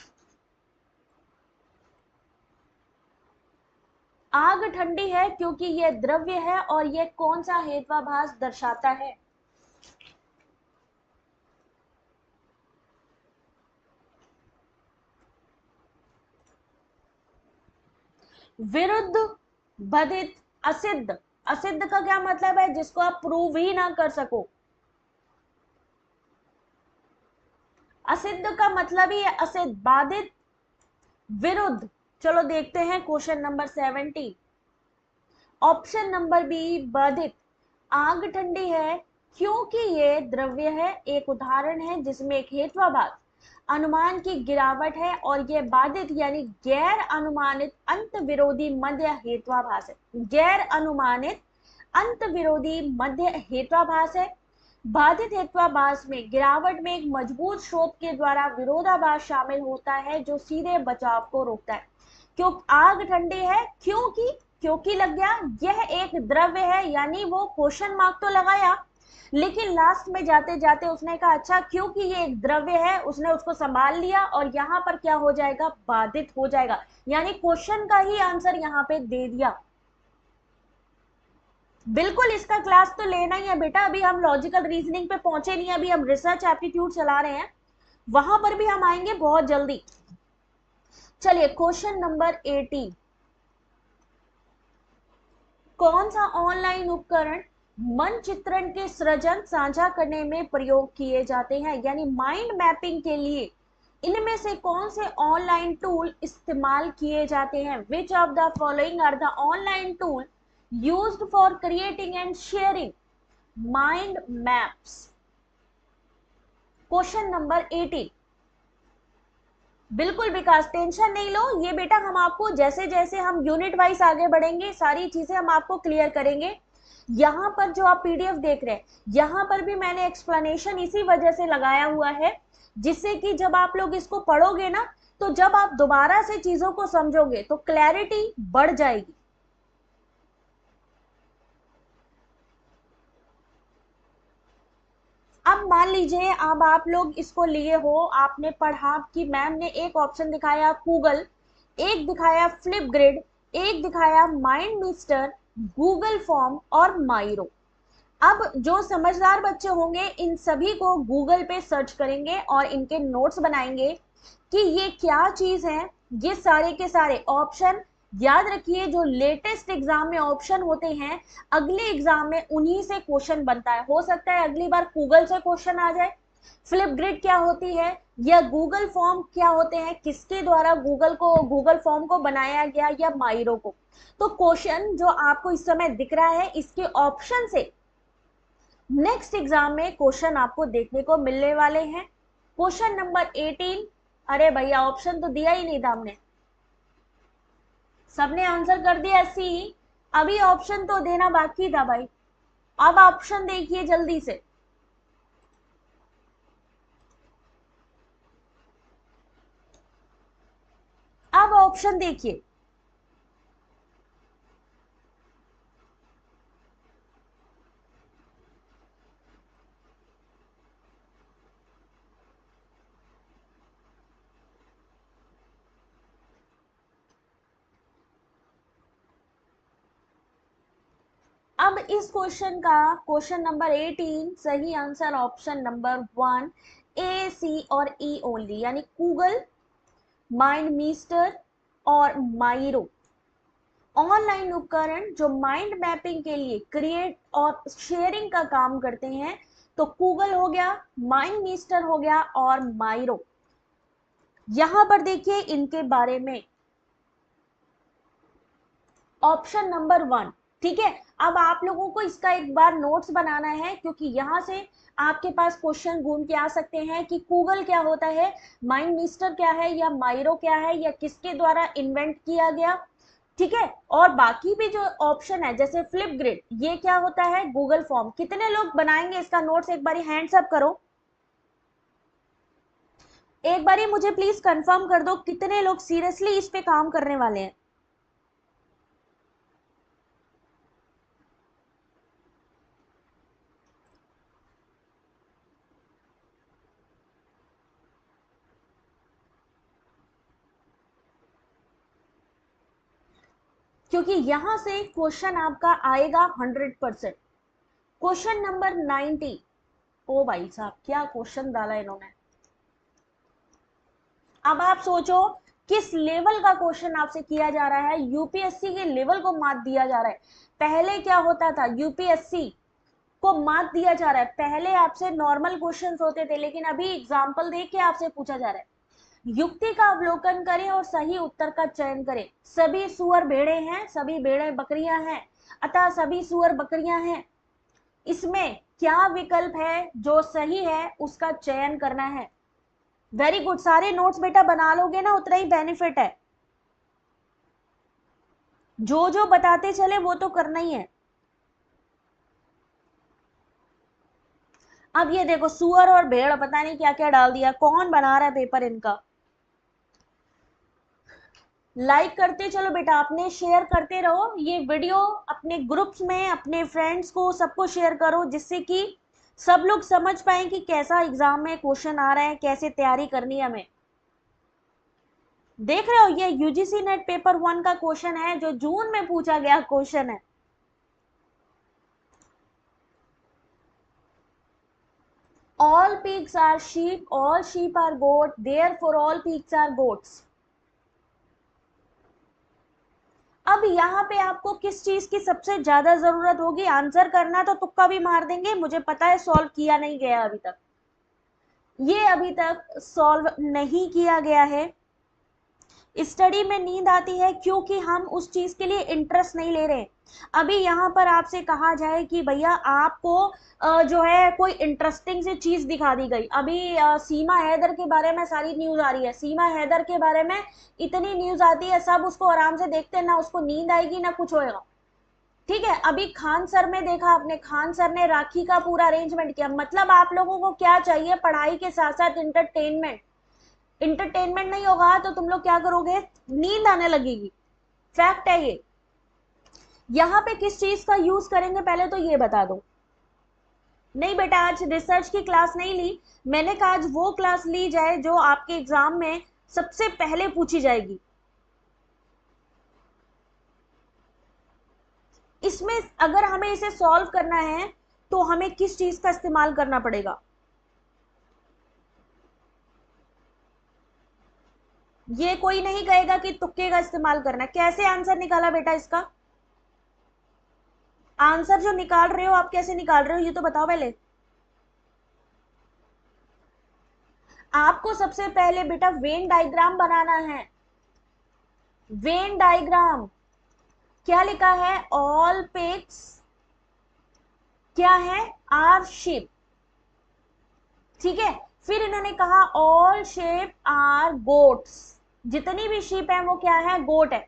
आग ठंडी है क्योंकि ये द्रव्य है और ये कौन सा हेत्वाभास दर्शाता है? विरुद्ध, बाधित, असिद्ध। असिद्ध का क्या मतलब है? जिसको आप प्रूव ही ना कर सको। असिद्ध का मतलब ही है असिद्ध, बाधित, विरुद्ध। चलो देखते हैं question number 70। Option number B बाधित। आग ठंडी है क्योंकि ये द्रव्य है, एक उदाहरण है जिसमें एक हेत्वाभास अनुमान की गिरावट है, और ये बाधित यानी गैर अनुमानित अंत विरोधी मध्य हेत्वाभास है। गैर अनुमानित अंत विरोधी मध्य हेत्वाभास है। बाधित हेत्वाभास में गिरावट में एक मजबूत स्रोत के द्वारा विरोधाभास शामिल होता है जो सीधे बचाव को रोकता है। क्यों आग ठंडी है? क्योंकि लग गया, यह एक द्रव्य है, यानी वो क्वेश्चन मार्क तो लगाया, लेकिन लास्ट में जाते जाते उसने कहा अच्छा क्योंकि ये एक द्रव्य है, उसने उसको संभाल लिया और यहाँ पर क्या हो जाएगा? बाधित हो जाएगा, यानी क्वेश्चन का ही आंसर यहाँ पे दे दिया। बिल्कुल इसका क्लास तो लेना ही है बेटा, अभी हम लॉजिकल रीजनिंग पे पहुंचे नहीं, अभी हम रिसर्च एप्टीट्यूड चला रहे हैं, वहां पर भी हम आएंगे बहुत जल्दी। चलिए क्वेश्चन नंबर 80। कौन सा ऑनलाइन उपकरण मनचित्रण के सृजन साझा करने में प्रयोग किए जाते हैं, यानी माइंड मैपिंग के लिए इनमें से कौन से ऑनलाइन टूल इस्तेमाल किए जाते हैं? Which of the following are the online tool used for creating and sharing mind maps? Question number 80। बिल्कुल विकास, टेंशन नहीं लो, ये बेटा हम आपको जैसे जैसे हम यूनिट वाइज आगे बढ़ेंगे सारी चीजें हम आपको क्लियर करेंगे। यहाँ पर जो आप PDF देख रहे हैं, यहाँ पर भी मैंने एक्सप्लेनेशन इसी वजह से लगाया हुआ है, जिससे कि जब आप लोग इसको पढ़ोगे ना, तो जब आप दोबारा से चीजों को समझोगे तो क्लैरिटी बढ़ जाएगी। अब मान लीजिए अब आप लोग इसको लिए हो, आपने पढ़ा कि मैम ने एक ऑप्शन दिखाया गूगल, एक दिखाया फ्लिप ग्रिड, एक दिखाया माइंड मिस्टर, गूगल फॉर्म और माइरो। अब जो समझदार बच्चे होंगे इन सभी को गूगल पे सर्च करेंगे और इनके नोट्स बनाएंगे कि ये क्या चीज है। ये सारे के सारे ऑप्शन याद रखिए, जो लेटेस्ट एग्जाम में ऑप्शन होते हैं अगले एग्जाम में उन्हीं से क्वेश्चन बनता है। हो सकता है अगली बार गूगल से क्वेश्चन आ जाए। फ्लिप ग्रिड क्या होती है, या गूगल फॉर्म क्या होते हैं, किसके द्वारा गूगल फॉर्म को बनाया गया, या माइरो को। तो क्वेश्चन जो आपको इस समय दिख रहा है इसके ऑप्शन से नेक्स्ट एग्जाम में क्वेश्चन आपको देखने को मिलने वाले हैं। Question number 18। अरे भैया ऑप्शन तो दिया ही नहीं था हमने, सबने आंसर कर दिया सी, अभी ऑप्शन तो देना बाकी था भाई। अब ऑप्शन देखिए जल्दी से। अब ऑप्शन देखिए, अब इस क्वेश्चन का क्वेश्चन नंबर 18 सही answer option number 1 A, C और E ओनली, यानी गूगल, माइंड मिस्टर और माइरो। ऑनलाइन उपकरण जो माइंड मैपिंग के लिए क्रिएट और शेयरिंग का काम करते हैं, तो गूगल हो गया, माइंड मिस्टर हो गया और माइरो। यहां पर देखिए इनके बारे में ऑप्शन नंबर 1, ठीक है। अब आप लोगों को इसका एक बार नोट्स बनाना है, क्योंकि यहाँ से आपके पास क्वेश्चन घूम के आ सकते हैं कि गूगल क्या होता है, माइंड मिस्टर क्या है, या माइरो क्या है, या किसके द्वारा इन्वेंट किया गया, ठीक है। और बाकी भी जो ऑप्शन है जैसे फ्लिप ग्रिड, ये क्या होता है, गूगल फॉर्म। कितने लोग बनाएंगे इसका नोट्स, एक बारी हैंड्स अप करो, एक बारी मुझे प्लीज कंफर्म कर दो कितने लोग सीरियसली इस पे काम करने वाले हैं। क्योंकि यहां से क्वेश्चन आपका आएगा 100%। Question number 90। ओ भाई साहब, क्या क्वेश्चन डाला इन्होंने। अब आप सोचो किस लेवल का क्वेश्चन आपसे किया जा रहा है, यूपीएससी के लेवल को मात दिया जा रहा है। पहले क्या होता था, यूपीएससी को मात दिया जा रहा है, पहले आपसे नॉर्मल क्वेश्चंस होते थे, लेकिन अभी एग्जाम्पल देख के आपसे पूछा जा रहा है। युक्ति का अवलोकन करें और सही उत्तर का चयन करें। सभी सुअर भेड़े हैं, सभी भेड़े बकरियां हैं, अतः सभी सुअर बकरियां हैं। इसमें क्या विकल्प है जो सही है, उसका चयन करना है। वेरी गुड, सारे नोट्स बेटा बना लोगे ना, उतना ही बेनिफिट है। जो जो बताते चले वो तो करना ही है। अब ये देखो, सुअर और भेड़, पता नहीं क्या क्या डाल दिया, कौन बना रहा है पेपर इनका। लाइक करते चलो बेटा, अपने शेयर करते रहो ये वीडियो, अपने ग्रुप्स में अपने फ्रेंड्स को सबको शेयर करो, जिससे कि सब लोग समझ पाए कि कैसा एग्जाम में क्वेश्चन आ रहा है, कैसे तैयारी करनी है हमें। देख रहे हो, ये यूजीसी नेट पेपर 1 का क्वेश्चन है, जो जून में पूछा गया क्वेश्चन है। All pigs are sheep, all sheep are goat, therefore all pigs are goats. अब यहाँ पे आपको किस चीज की सबसे ज्यादा जरूरत होगी, आंसर करना तो तुक्का भी मार देंगे, मुझे पता है सॉल्व किया नहीं गया अभी तक, ये अभी तक सॉल्व नहीं किया गया है। स्टडी में नींद आती है क्योंकि हम उस चीज के लिए इंटरेस्ट नहीं ले रहे। अभी यहाँ पर आपसे कहा जाए कि भैया आपको जो है कोई इंटरेस्टिंग सी चीज दिखा दी गई, अभी सीमा हैदर के बारे में सारी न्यूज आ रही है, सीमा हैदर के बारे में इतनी न्यूज आती है, सब उसको आराम से देखते हैं, ना उसको नींद आएगी ना कुछ होएगा, ठीक है। अभी खान सर में देखा आपने, खान सर ने राखी का पूरा अरेंजमेंट किया, मतलब आप लोगों को क्या चाहिए, पढ़ाई के साथ साथ इंटरटेनमेंट। इंटरटेनमेंट नहीं होगा तो तुम लोग क्या करोगे, नींद आने लगेगी, फैक्ट है ये। यहां पे किस चीज का यूज करेंगे पहले तो ये बता दो। नहीं बेटा, आज रिसर्च की क्लास नहीं ली, मैंने कहा आज वो क्लास ली जाए जो आपके एग्जाम में सबसे पहले पूछी जाएगी। इसमें अगर हमें इसे सॉल्व करना है तो हमें किस चीज का इस्तेमाल करना पड़ेगा, ये कोई नहीं कहेगा कि तुक्के का इस्तेमाल करना है। कैसे आंसर निकाला बेटा इसका, आंसर जो निकाल रहे हो आप कैसे निकाल रहे हो ये तो बताओ पहले। आपको सबसे पहले बेटा वेन डायग्राम बनाना है। वेन डायग्राम क्या लिखा है, ऑल पिग्स क्या है, आर शिप, ठीक है। फिर इन्होंने कहा ऑल शेप आर गोट्स, जितनी भी शीप है वो क्या है, गोट है।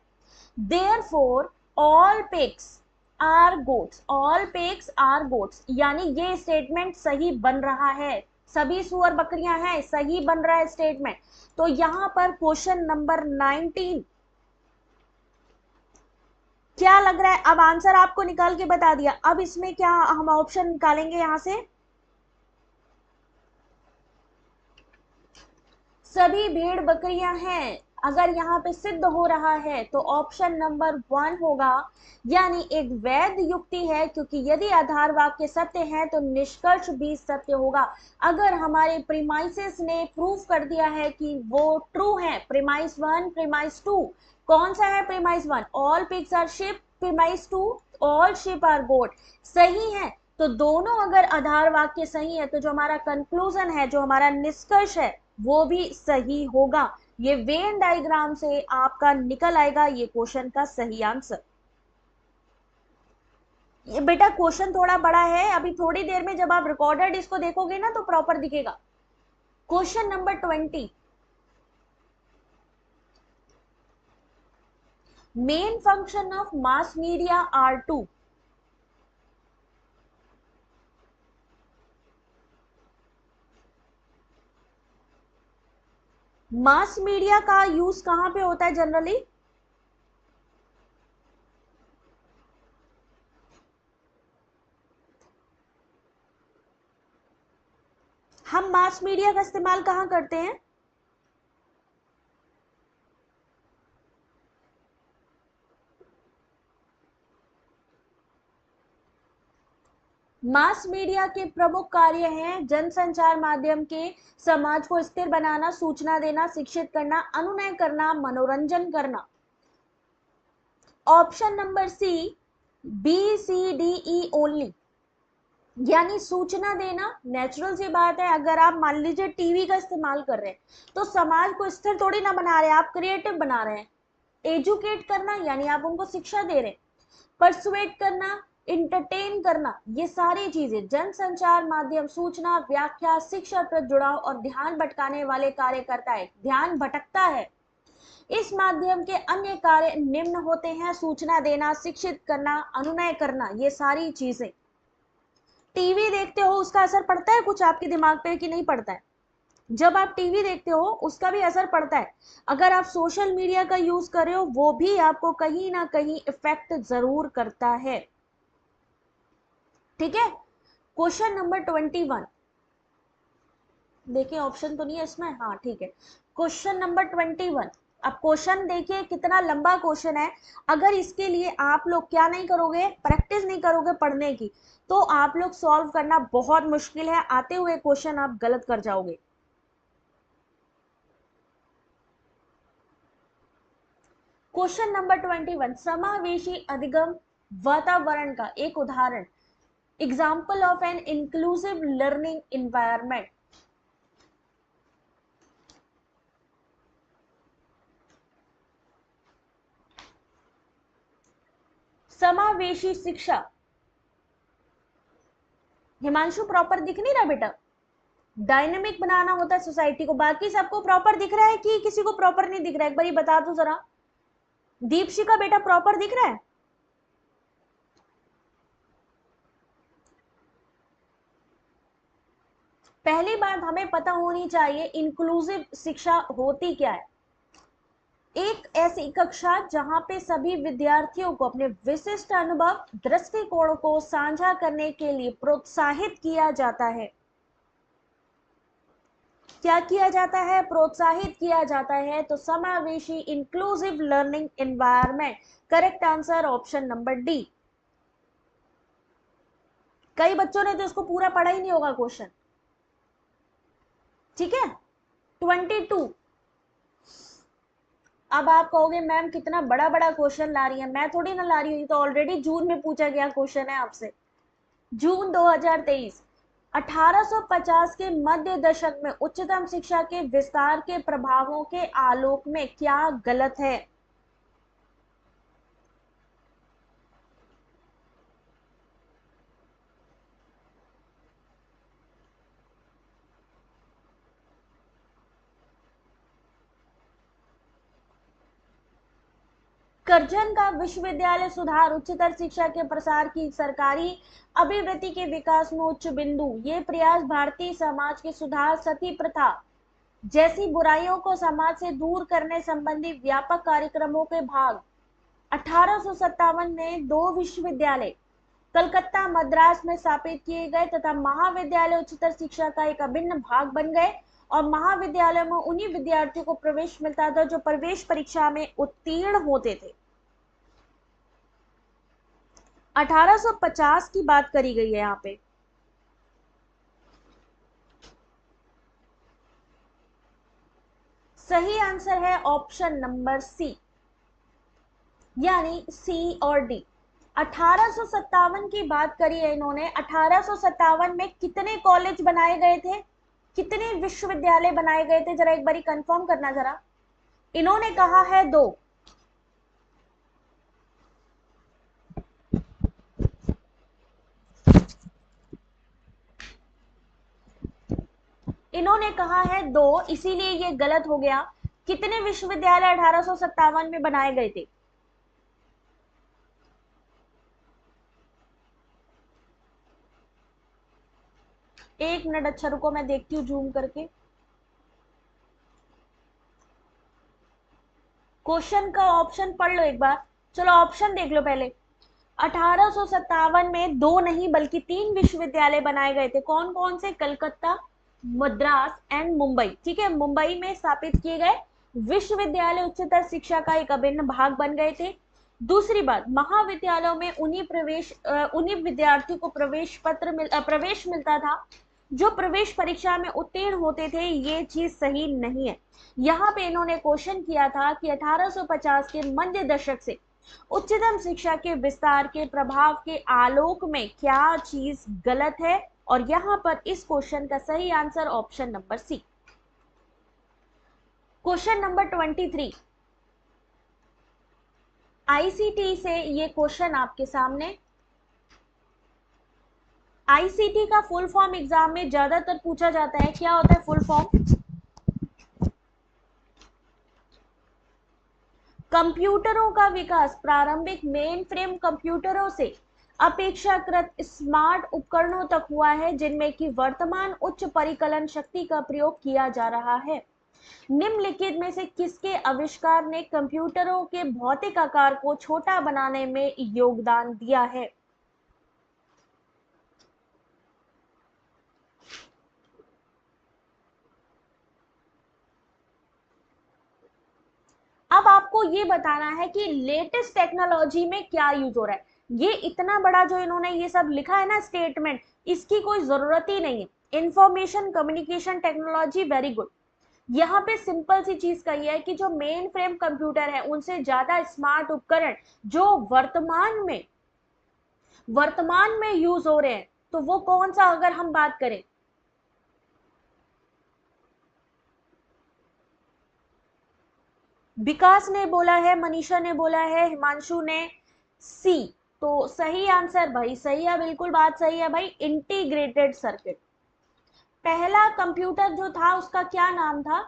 Therefore all pigs are goats, all pigs are goats, यानी ये स्टेटमेंट सही बन रहा है, सभी सुअर बकरियां हैं, सही बन रहा है स्टेटमेंट। तो यहां पर क्वेश्चन नंबर 19 क्या लग रहा है, अब आंसर आपको निकाल के बता दिया, अब इसमें क्या हम ऑप्शन निकालेंगे यहां से, सभी भेड़ बकरियां हैं, अगर यहाँ पे सिद्ध हो रहा है तो ऑप्शन नंबर 1 होगा, यानी एक वैध युक्ति है, क्योंकि यदि आधार वाक्य सत्य है तो निष्कर्ष भी सत्य होगा। अगर हमारे प्रीमाइसेस ने प्रूफ कर दिया है कि वो ट्रू है, प्रीमाइस 1 प्रीमाइस 2, कौन सा है premise 1, all pigs are sheep, premise 2 all sheep are goat, सही है। तो दोनों अगर आधार वाक्य सही है तो जो हमारा कंक्लूजन है, जो हमारा निष्कर्ष है, वो भी सही होगा। ये वेन डायग्राम से आपका निकल आएगा ये क्वेश्चन का सही आंसर। ये बेटा क्वेश्चन थोड़ा बड़ा है, अभी थोड़ी देर में जब आप रिकॉर्डेड इसको देखोगे ना तो प्रॉपर दिखेगा। Question number 20, main function of mass media are to. Mass media का यूज कहां पे होता है जनरली? हम मास मीडिया का इस्तेमाल कहां करते हैं? मास मीडिया के प्रमुख कार्य हैं जनसंचार माध्यम के समाज को स्थिर बनाना, सूचना देना, शिक्षित करना, अनुनय करना, मनोरंजन करना। Option number C, B C D E only, यानी सूचना देना। नेचुरल सी बात है, अगर आप मान लीजिए टीवी का इस्तेमाल कर रहे हैं तो समाज को स्थिर थोड़ी ना बना रहे हैं, आप क्रिएटिव बना रहे हैं। एजुकेट करना यानी आप उनको शिक्षा दे रहे हैं। परसुएट करना, इंटरटेन करना, ये सारी चीजें जनसंचार माध्यम, सूचना, व्याख्या, शिक्षा प्रति जुड़ाव और ध्यान भटकाने वाले कार्य करता है। ध्यान भटकता है। इस माध्यम के अन्य कार्य निम्न होते हैं: सूचना देना, शिक्षित करना, अनुनय करना। ये सारी चीजें टीवी देखते हो उसका असर पड़ता है कुछ आपके दिमाग पे कि नहीं पड़ता है? जब आप टीवी देखते हो उसका भी असर पड़ता है। अगर आप सोशल मीडिया का यूज कर रहे हो वो भी आपको कहीं ना कहीं इफेक्ट जरूर करता है। ठीक है। क्वेश्चन नंबर 21, देखिए ऑप्शन तो नहीं है इसमें, हाँ ठीक है। क्वेश्चन नंबर 21, अब क्वेश्चन देखिए कितना लंबा क्वेश्चन है। अगर इसके लिए आप लोग क्या नहीं करोगे, प्रैक्टिस नहीं करोगे पढ़ने की, तो आप लोग सॉल्व करना बहुत मुश्किल है। आते हुए क्वेश्चन आप गलत कर जाओगे। क्वेश्चन नंबर 21, समावेशी अधिगम वातावरण का एक उदाहरण। Example of an inclusive learning environment. समावेशी शिक्षा। हिमांशु प्रॉपर दिख नहीं रहा बेटा? डायनेमिक बनाना होता है सोसाइटी को। बाकी सबको प्रॉपर दिख रहा है कि किसी को प्रॉपर नहीं दिख रहा है? एक बार बता दो जरा। दीपशिका बेटा प्रॉपर दिख रहा है? पहली बात हमें पता होनी चाहिए इंक्लूसिव शिक्षा होती क्या है। एक ऐसी कक्षा जहां पे सभी विद्यार्थियों को अपने विशिष्ट अनुभव, दृष्टिकोण को साझा करने के लिए प्रोत्साहित किया जाता है। क्या किया जाता है? प्रोत्साहित किया जाता है। तो समावेशी inclusive learning environment. Correct answer option number D. कई बच्चों ने तो इसको पूरा पढ़ा ही नहीं होगा क्वेश्चन। ठीक है। 22, अब आप कहोगे मैम कितना बड़ा बड़ा क्वेश्चन ला रही है। मैं थोड़ी ना ला रही हूँ, ये तो ऑलरेडी जून में पूछा गया क्वेश्चन है आपसे। जून 2023। 1850 के मध्य दशक में उच्चतम शिक्षा के विस्तार के प्रभावों के आलोक में क्या गलत है? करजन का विश्वविद्यालय सुधार उच्चतर शिक्षा के प्रसार की सरकारी अभिवृत्ति के विकास में उच्च बिंदु। ये प्रयास भारतीय समाज के सुधार, सती प्रथा जैसी बुराइयों को समाज से दूर करने संबंधी व्यापक कार्यक्रमों के भाग। 1857 में 2 विश्वविद्यालय कलकत्ता, मद्रास में स्थापित किए गए तथा महाविद्यालय उच्चतर शिक्षा का एक अभिन्न भाग बन गए और महाविद्यालय में उन्हीं विद्यार्थियों को प्रवेश मिलता था जो प्रवेश परीक्षा में उत्तीर्ण होते थे। 1850 की बात करी गई है यहाँ पे। सही आंसर है ऑप्शन नंबर सी, यानी सी और डी। 1857 की बात करी है इन्होंने। 1857 में कितने कॉलेज बनाए गए थे, कितने विश्वविद्यालय बनाए गए थे, जरा एक बारी कंफर्म करना जरा। इन्होंने कहा है 2। इन्होंने कहा है 2, इसीलिए ये गलत हो गया। कितने विश्वविद्यालय 1857 में बनाए गए थे? एक मिनट, अच्छा रुको, मैं देखती हूँ जूम करके। क्वेश्चन का ऑप्शन पढ़ लो एक बार। चलो ऑप्शन देख लो पहले। 1857 में 2 नहीं बल्कि 3 विश्वविद्यालय बनाए गए थे। कौन कौन से? कलकत्ता, मद्रास एंड मुंबई। ठीक है, मुंबई में स्थापित किए गए विश्वविद्यालय उच्चतर शिक्षा का एक अभिन्न भाग बन गए थे। दूसरी बात, महाविद्यालयों में उन्हीं विद्यार्थियों को प्रवेश मिलता था जो प्रवेश परीक्षा में उत्तीर्ण होते थे। ये चीज सही नहीं है। यहाँ पे इन्होंने क्वेश्चन किया था कि 1850 के मध्य दशक से उच्चतम शिक्षा के विस्तार के प्रभाव के आलोक में क्या चीज गलत है? और यहां पर इस क्वेश्चन का सही answer option number C. Question number 23, ICT से ये क्वेश्चन आपके सामने। आईसीटी का फुल फॉर्म एग्जाम में ज्यादातर पूछा जाता है, क्या होता है फुल फॉर्म? कंप्यूटरों का विकास प्रारंभिक मेन फ्रेम कंप्यूटरों से अपेक्षाकृत स्मार्ट उपकरणों तक हुआ है जिनमें कि वर्तमान उच्च परिकलन शक्ति का प्रयोग किया जा रहा है। निम्नलिखित में से किसके आविष्कार ने कंप्यूटरों के भौतिक आकार को छोटा बनाने में योगदान दिया है? अब आपको ये बताना है कि लेटेस्ट टेक्नोलॉजी में क्या यूज हो रहा है। ये इतना बड़ा जो इन्होंने ये सब लिखा है ना स्टेटमेंट, इसकी कोई जरूरत ही नहीं है। Information communication technology, very good. यहाँ पे सिंपल सी चीज कही है कि जो मेन फ्रेम कंप्यूटर है उनसे ज्यादा स्मार्ट उपकरण जो वर्तमान में यूज हो रहे हैं, तो वो कौन सा अगर हम बात करें? विकास ने बोला है, मनीषा ने बोला है, हिमांशु ने सी। तो सही आंसर भाई सही है, बिल्कुल बात सही है भाई, इंटीग्रेटेड सर्किट। पहला कंप्यूटर जो था उसका क्या नाम था?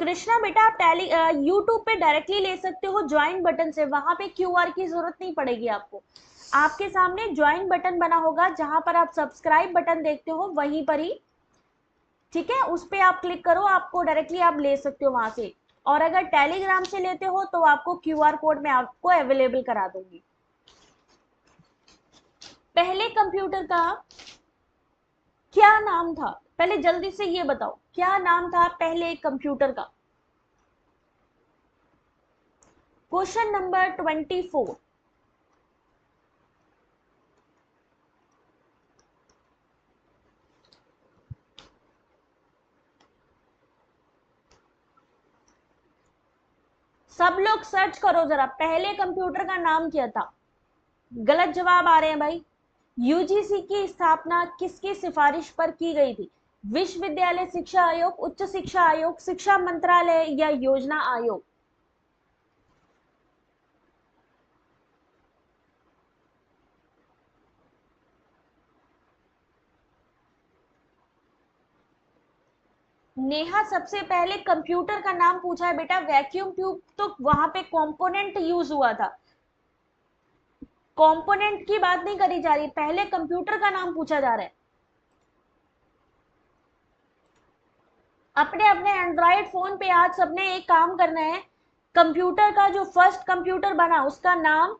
कृष्णा बेटा, आप टैली यूट्यूब पे डायरेक्टली ले सकते हो ज्वाइन बटन से, वहां पे क्यूआर की जरूरत नहीं पड़ेगी आपको। आपके सामने ज्वाइन बटन बना होगा, जहां पर आप सब्सक्राइब बटन देखते हो वहीं पर ही, ठीक है, उस पे आप क्लिक करो, आपको डायरेक्टली आप ले सकते हो वहां से। और अगर टेलीग्राम से लेते हो तो आपको क्यूआर कोड में आपको अवेलेबल करा दूंगी। पहले कंप्यूटर का क्या नाम था? पहले जल्दी से ये बताओ, क्या नाम था पहले कंप्यूटर का? Question number 24। सब लोग सर्च करो जरा, पहले कंप्यूटर का नाम क्या था? गलत जवाब आ रहे हैं भाई। यूजीसी की स्थापना किसकी सिफारिश पर की गई थी? विश्वविद्यालय शिक्षा आयोग, उच्च शिक्षा आयोग, शिक्षा मंत्रालय या योजना आयोग? नेहा, सबसे पहले कंप्यूटर का नाम पूछा है बेटा, वैक्यूम ट्यूब तो वहां पे कंपोनेंट यूज हुआ था, कंपोनेंट की बात नहीं करी जा रही, पहले कंप्यूटर का नाम पूछा जा रहा है। अपने अपने एंड्रॉइड फोन पे आज सबने एक काम करना है, कंप्यूटर का जो फर्स्ट कंप्यूटर बना उसका नाम,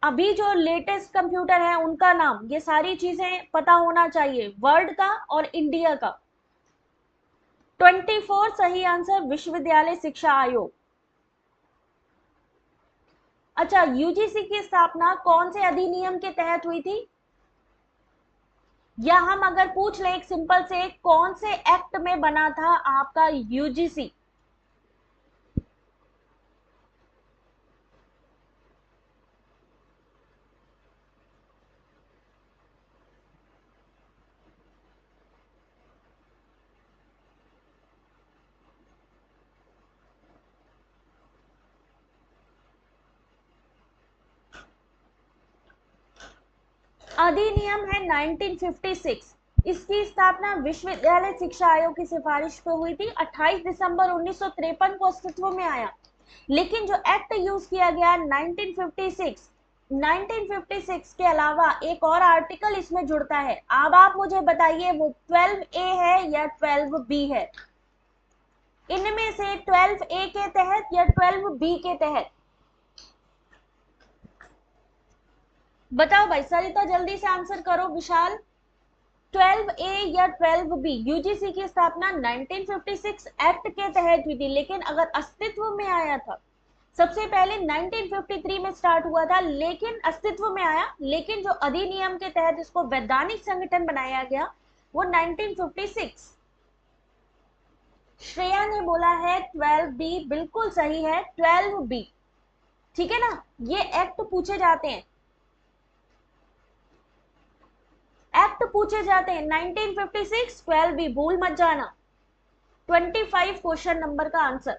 अभी जो लेटेस्ट कंप्यूटर है उनका नाम, ये सारी चीजें पता होना चाहिए, वर्ल्ड का और इंडिया का। 24 सही आंसर, विश्वविद्यालय शिक्षा आयोग। अच्छा, यूजीसी की स्थापना कौन से अधिनियम के तहत हुई थी? या हम अगर पूछ लें एक सिंपल से, कौन से एक्ट में बना था आपका यूजीसी? अधिनियम है 1956। इसकी स्थापना विश्वविद्यालय शिक्षा आयोग की सिफारिश पे हुई थी। 28 दिसंबर 1953 को अस्तित्व में आया। लेकिन जो एक्ट यूज किया गया 1956 के अलावा एक और आर्टिकल इसमें जुड़ता है। अब आप मुझे बताइए वो 12A है या 12B है? इनमें से 12A के तहत या 12B के तहत? बताओ भाई, सरिता जल्दी से आंसर करो। विशाल, 12A या 12B? यूजीसी की स्थापना 1956 एक्ट के तहत हुई थी, लेकिन अगर अस्तित्व में आया था सबसे पहले 1953 में स्टार्ट हुआ था, लेकिन अस्तित्व में आया, लेकिन जो अधिनियम के तहत इसको वैधानिक संगठन बनाया गया वो 1956। श्रेया ने बोला है 12B, बिल्कुल सही है 12B। ठीक है ना, ये एक्ट पूछे जाते हैं, एक्ट पूछे जाते हैं 1956 12B, भूल मत जाना। 25 क्वेश्चन नंबर का आंसर।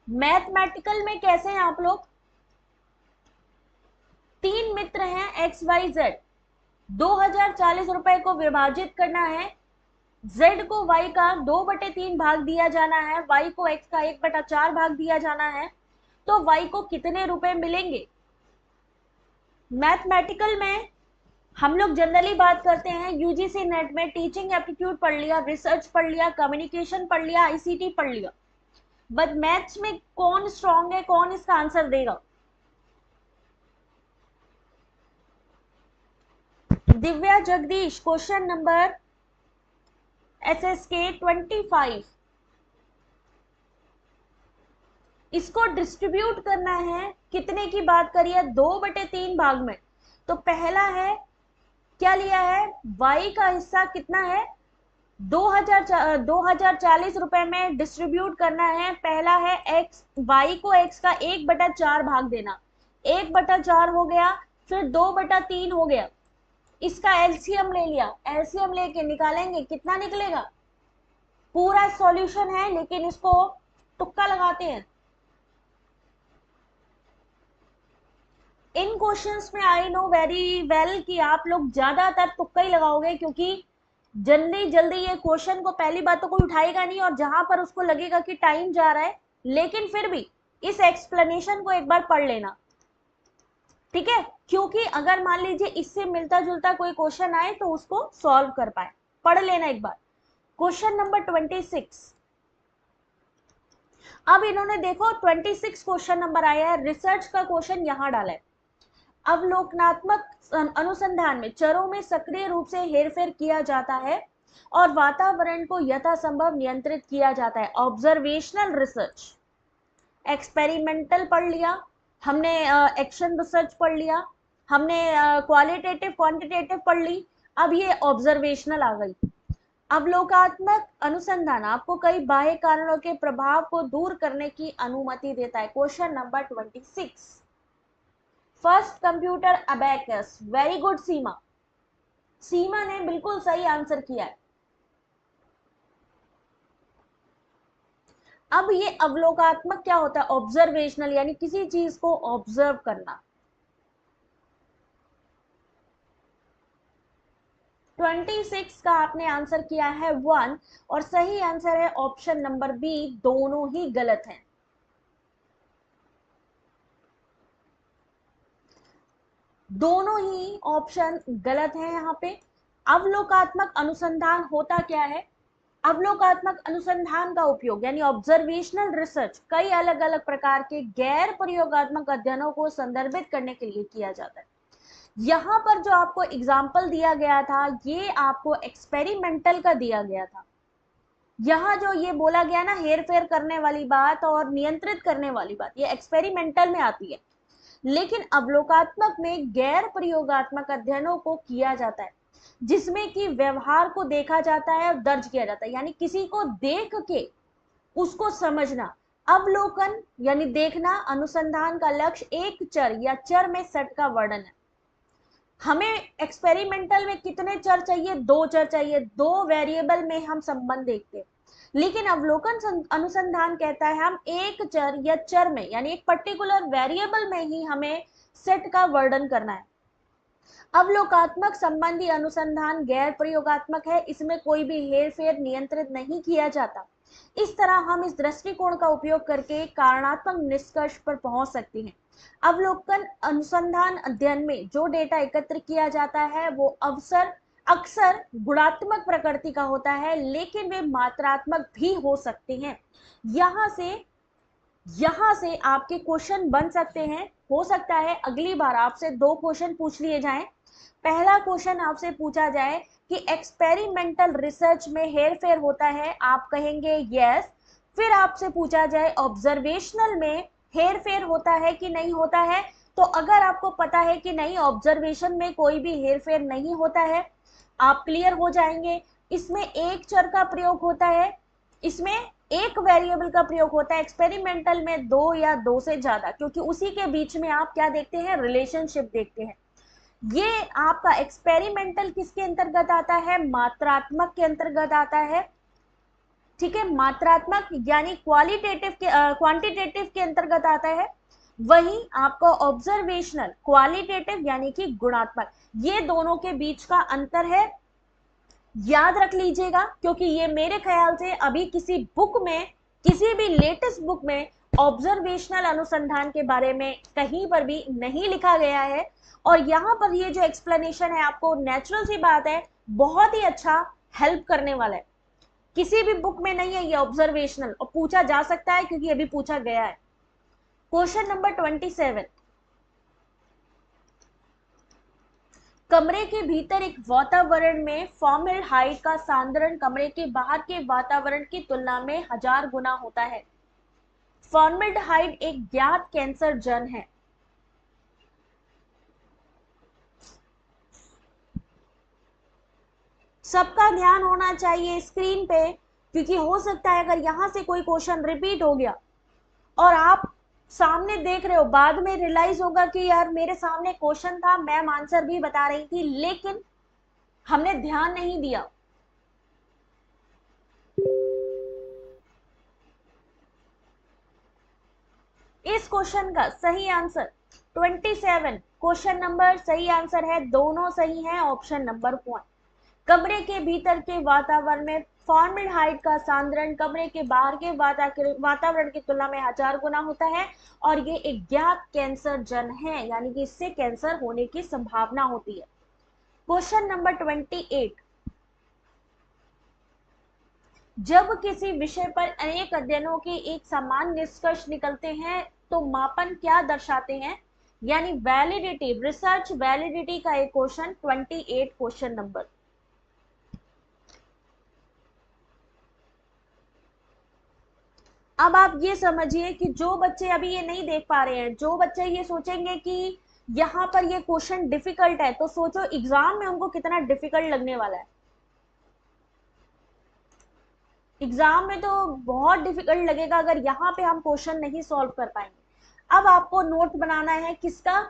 मैथमेटिकल में कैसे हैं आप लोग? 3 मित्र हैं एक्स वाई जेड, 2040 रुपए को विभाजित करना है। z को y का 2/3 भाग दिया जाना है, y को x का 1/4 भाग दिया जाना है, तो y को कितने रुपए मिलेंगे? मैथमेटिकल में हम लोग जनरली बात करते हैं, यूजीसी नेट में टीचिंग एप्टीट्यूड पढ़ लिया, रिसर्च पढ़ लिया, कम्युनिकेशन पढ़ लिया, आईसीटी पढ़ लिया, बट मैथ्स में कौन स्ट्रांग है, कौन इसका आंसर देगा? Divya Jagdish, question number SSK 25। इसको डिस्ट्रीब्यूट करना है, कितने की बात करिए? 2/3 भाग में। तो पहला है, क्या लिया है? y का हिस्सा कितना है? 2040 रुपए में डिस्ट्रीब्यूट करना है। पहला है x, y को x का 1/4 भाग देना, 1/4 हो गया, फिर 2/3 हो गया। इसका एलसीएम ले लिया, एलसीएम लेके निकालेंगे, कितना निकलेगा? पूरा सॉल्यूशन है, लेकिन इसको तुक्का लगाते हैं। इन क्वेश्चंस में आई नो वेरी वेल कि आप लोग ज्यादातर तुक्का ही लगाओगे, क्योंकि जल्दी जल्दी ये क्वेश्चन को पहली बात तो कोई उठाएगा नहीं, और जहां पर उसको लगेगा कि टाइम जा रहा है, लेकिन फिर भी इस एक्सप्लेनेशन को एक बार पढ़ लेना, ठीक है? क्योंकि अगर मान लीजिए इससे मिलता जुलता कोई क्वेश्चन आए तो उसको सॉल्व कर पाए, पढ़ लेना एक बार। Question number 26। अब इन्होंने देखो 26 क्वेश्चन नंबर आया है, रिसर्च का क्वेश्चन यहां डाला है। अवलोकनात्मक अनुसंधान में चरों में सक्रिय रूप से हेरफेर किया जाता है और वातावरण को यथासंभव नियंत्रित किया जाता है। ऑब्जर्वेशनल रिसर्च, एक्सपेरिमेंटल पढ़ लिया हमने, एक्शन रिसर्च पढ़ लिया हमने, क्वालिटेटिव क्वांटिटेटिव पढ़ ली, अब ये ऑब्जर्वेशनल आ गई। अवलोकात्मक अनुसंधान आपको कई बाह्य कारणों के प्रभाव को दूर करने की अनुमति देता है। Question number 26। First computer abacus, very good Seema, Seema ने बिल्कुल सही आंसर किया है। अब ये अवलोकात्मक क्या होता है? ऑब्जर्वेशनल, यानी किसी चीज को ऑब्जर्व करना। 26 का आपने आंसर किया है 1, और सही आंसर है ऑप्शन नंबर बी, दोनों ही गलत हैं। दोनों ही ऑप्शन गलत हैं यहाँ पे। अवलोकात्मक अनुसंधान होता क्या है? अवलोकात्मक अनुसंधान का उपयोग यानी ऑब्जर्वेशनल रिसर्च कई अलग अलग प्रकार के गैर प्रयोगात्मक अध्ययनों को संदर्भित करने के लिए किया जाता है। यहाँ पर जो आपको एग्जाम्पल दिया गया था ये आपको एक्सपेरिमेंटल का दिया गया था। यहाँ जो ये बोला गया ना, हेर फेर करने वाली बात और नियंत्रित करने वाली बात, ये एक्सपेरिमेंटल में आती है, लेकिन अवलोकात्मक में गैर प्रयोगात्मक अध्ययनों को किया जाता है, जिसमें कि व्यवहार को देखा जाता है और दर्ज किया जाता है, यानी किसी को देख के उसको समझना। अवलोकन यानी देखना, अनुसंधान का लक्ष्य एक चर या चर में सेट का वर्णन है। हमें एक्सपेरिमेंटल में कितने चर चाहिए? 2 चर चाहिए, 2 वेरिएबल में हम संबंध देखते हैं, लेकिन अवलोकन अनुसंधान कहता है हम एक चर या चर में यानी एक पर्टिकुलर वेरिएबल में ही हमें सेट का वर्णन करना है। अवलोकात्मक संबंधी अनुसंधान गैर प्रयोगात्मक है, इसमें कोई भी हेर फेर नियंत्रित नहीं किया जाता। इस तरह हम इस दृष्टिकोण का उपयोग करके कारणात्मक निष्कर्ष पर पहुंच सकते हैं। अवलोकन अनुसंधान अध्ययन में जो डेटा एकत्र किया जाता है वो अक्सर गुणात्मक प्रकृति का होता है, लेकिन वे मात्रात्मक भी हो सकते हैं। यहाँ से आपके क्वेश्चन बन सकते हैं। हो सकता है अगली बार आपसे 2 क्वेश्चन पूछ लिए जाएं। पहला क्वेश्चन आपसे पूछा जाए कि एक्सपेरिमेंटल रिसर्च में हेरफेर होता है, आप कहेंगे यस। फिर आपसे पूछा जाए ऑब्जर्वेशनल में हेरफेर होता है कि नहीं होता है, तो अगर आपको पता है कि नहीं ऑब्जर्वेशन में कोई भी हेरफेर नहीं होता है, आप क्लियर हो जाएंगे। इसमें एक चर का प्रयोग होता है, इसमें एक वेरिएबल का प्रयोग होता है, एक्सपेरिमेंटल में 2 या 2 से ज्यादा, क्योंकि उसी के बीच में आप क्या देखते हैं, रिलेशनशिप देखते हैं। ये आपका एक्सपेरिमेंटल किसके अंतर्गत आता है, मात्रात्मक के अंतर्गत आता है। ठीक है, मात्रात्मक यानी क्वांटिटेटिव के अंतर्गत आता है। वहीं आपका ऑब्जर्वेशनल क्वालिटेटिव यानी कि गुणात्मक, ये दोनों के बीच का अंतर है। याद रख लीजिएगा, क्योंकि ये मेरे ख्याल से अभी किसी बुक में, किसी भी लेटेस्ट बुक में ऑब्जर्वेशनल अनुसंधान के बारे में कहीं पर भी नहीं लिखा गया है। और यहाँ पर ये जो एक्सप्लेनेशन है, आपको नेचुरल सी बात है, बहुत ही अच्छा हेल्प करने वाला है। किसी भी बुक में नहीं है ये ऑब्जर्वेशनल, और पूछा जा सकता है क्योंकि अभी पूछा गया है। क्वेश्चन नंबर 27, कमरे के भीतर एक वातावरण में फॉर्मल्डिहाइड का सांद्रण कमरे के बाहर के वातावरण की तुलना में 1000 गुना होता है। फॉर्मल्डिहाइड एक ज्ञात कैंसरजन है। सबका ध्यान होना चाहिए स्क्रीन पे, क्योंकि हो सकता है अगर यहां से कोई क्वेश्चन रिपीट हो गया और आप सामने देख रहे हो, बाद में रियलाइज होगा कि यार मेरे सामने क्वेश्चन था, मैम आंसर भी बता रही थी, लेकिन हमने ध्यान नहीं दिया। इस क्वेश्चन का सही आंसर 27, क्वेश्चन नंबर सही आंसर है, दोनों सही है, ऑप्शन नंबर 1। कमरे के भीतर के वातावरण में फॉर्मल्डिहाइड का सांद्रण कमरे के बाहर के वातावरण की तुलना में 1000 गुना होता है, और ये एक ज्ञात कैंसरजन है, यानी कि इससे कैंसर होने की संभावना होती है। क्वेश्चन नंबर 28, जब किसी विषय पर अनेक अध्ययनों के एक समान निष्कर्ष निकलते हैं तो मापन क्या दर्शाते हैं, यानी वैलिडिटी, रिसर्च वैलिडिटी का एक क्वेश्चन 28 क्वेश्चन नंबर। अब आप ये समझिए कि जो बच्चे अभी ये नहीं देख पा रहे हैं, जो बच्चे ये सोचेंगे कि यहाँ पर ये क्वेश्चन डिफिकल्ट है, तो सोचो एग्जाम में उनको कितना डिफिकल्ट लगने वाला है। एग्जाम में तो बहुत डिफिकल्ट लगेगा अगर यहाँ पे हम क्वेश्चन नहीं सॉल्व कर पाएंगे। अब आपको नोट बनाना है किसका,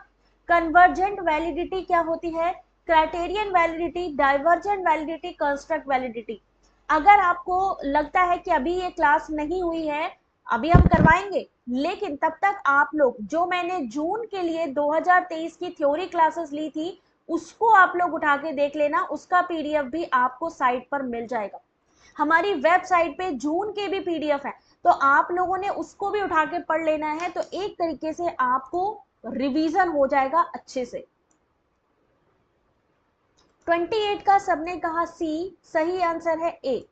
कन्वर्जेंट वैलिडिटी क्या होती है, criterion validity, divergent validity, construct validity. अगर आपको लगता है कि अभी ये क्लास नहीं हुई है, अभी हम करवाएंगे, लेकिन तब तक आप लोग, जो मैंने जून के लिए 2023 की थ्योरी क्लासेस ली थी, उसको आप लोग उठा के देख लेना, उसका पीडीएफ भी आपको साइट पर मिल जाएगा। हमारी वेबसाइट पे जून के भी पीडीएफ है, तो आप लोगों ने उसको भी उठा के पढ़ लेना है, तो एक तरीके से आपको रिवीजन हो जाएगा अच्छे से। 28 का सबने कहा सी, सही आंसर है ए।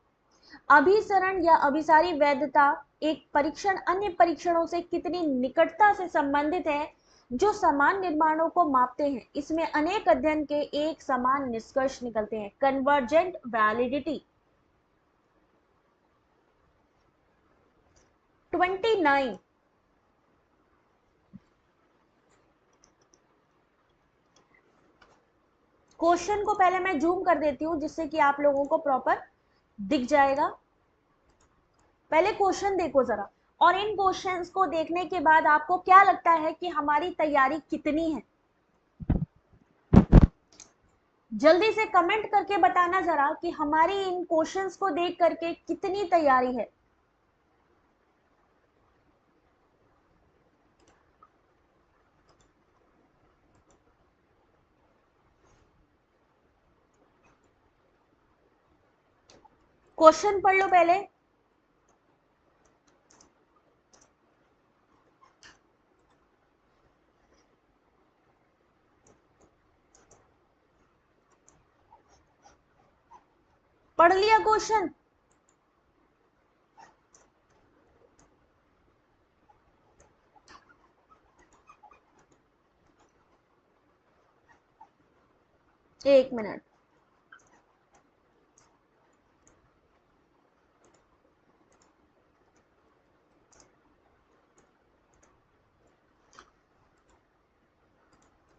अभिसरण या अभिसारी वैधता एक परीक्षण अन्य परीक्षणों से कितनी निकटता से संबंधित है जो समान निर्माणों को मापते हैं, इसमें अनेक अध्ययन के एक समान निष्कर्ष निकलते हैं, कन्वर्जेंट वैलिडिटी। 29, क्वेश्चन को पहले मैं जूम कर देती हूं जिससे कि आप लोगों को प्रॉपर दिख जाएगा। पहले क्वेश्चन देखो जरा, और इन क्वेश्चंस को देखने के बाद आपको क्या लगता है कि हमारी तैयारी कितनी है, जल्दी से कमेंट करके बताना जरा कि हमारी इन क्वेश्चंस को देख करके कितनी तैयारी है। क्वेश्चन पढ़ लो पहले। पढ़ लिया क्वेश्चन? एक मिनट।